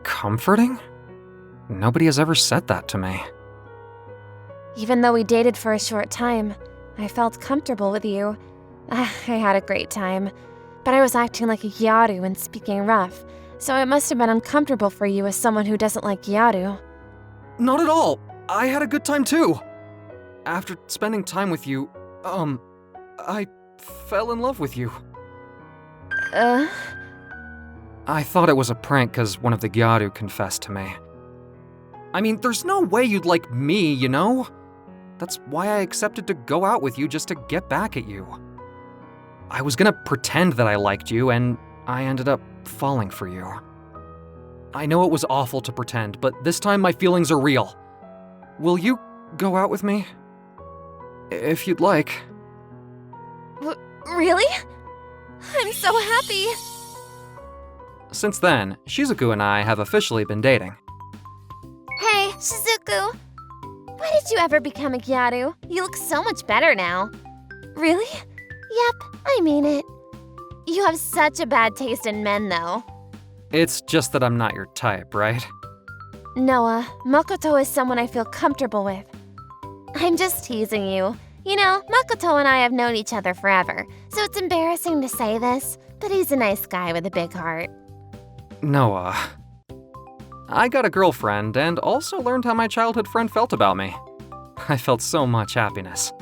Comforting? Nobody has ever said that to me. Even though we dated for a short time, I felt comfortable with you. I had a great time, but I was acting like a Gyaru and speaking rough, so it must have been uncomfortable for you as someone who doesn't like Gyaru. Not at all. I had a good time too. After spending time with you, I fell in love with you. I thought it was a prank because one of the Gyaru confessed to me. I mean, there's no way you'd like me, you know? That's why I accepted to go out with you just to get back at you. I was gonna pretend that I liked you, and I ended up falling for you. I know it was awful to pretend, but this time my feelings are real. Will you go out with me? If you'd like. Really? I'm so happy! Since then, Shizuku and I have officially been dating. Hey, Shizuku! Why did you ever become a Gyaru? You look so much better now. Really? Yep, I mean it. You have such a bad taste in men, though. It's just that I'm not your type, right? Noah, Makoto is someone I feel comfortable with. I'm just teasing you. You know, Makoto and I have known each other forever, so it's embarrassing to say this, but he's a nice guy with a big heart. Noah. I got a girlfriend and also learned how my childhood friend felt about me. I felt so much happiness.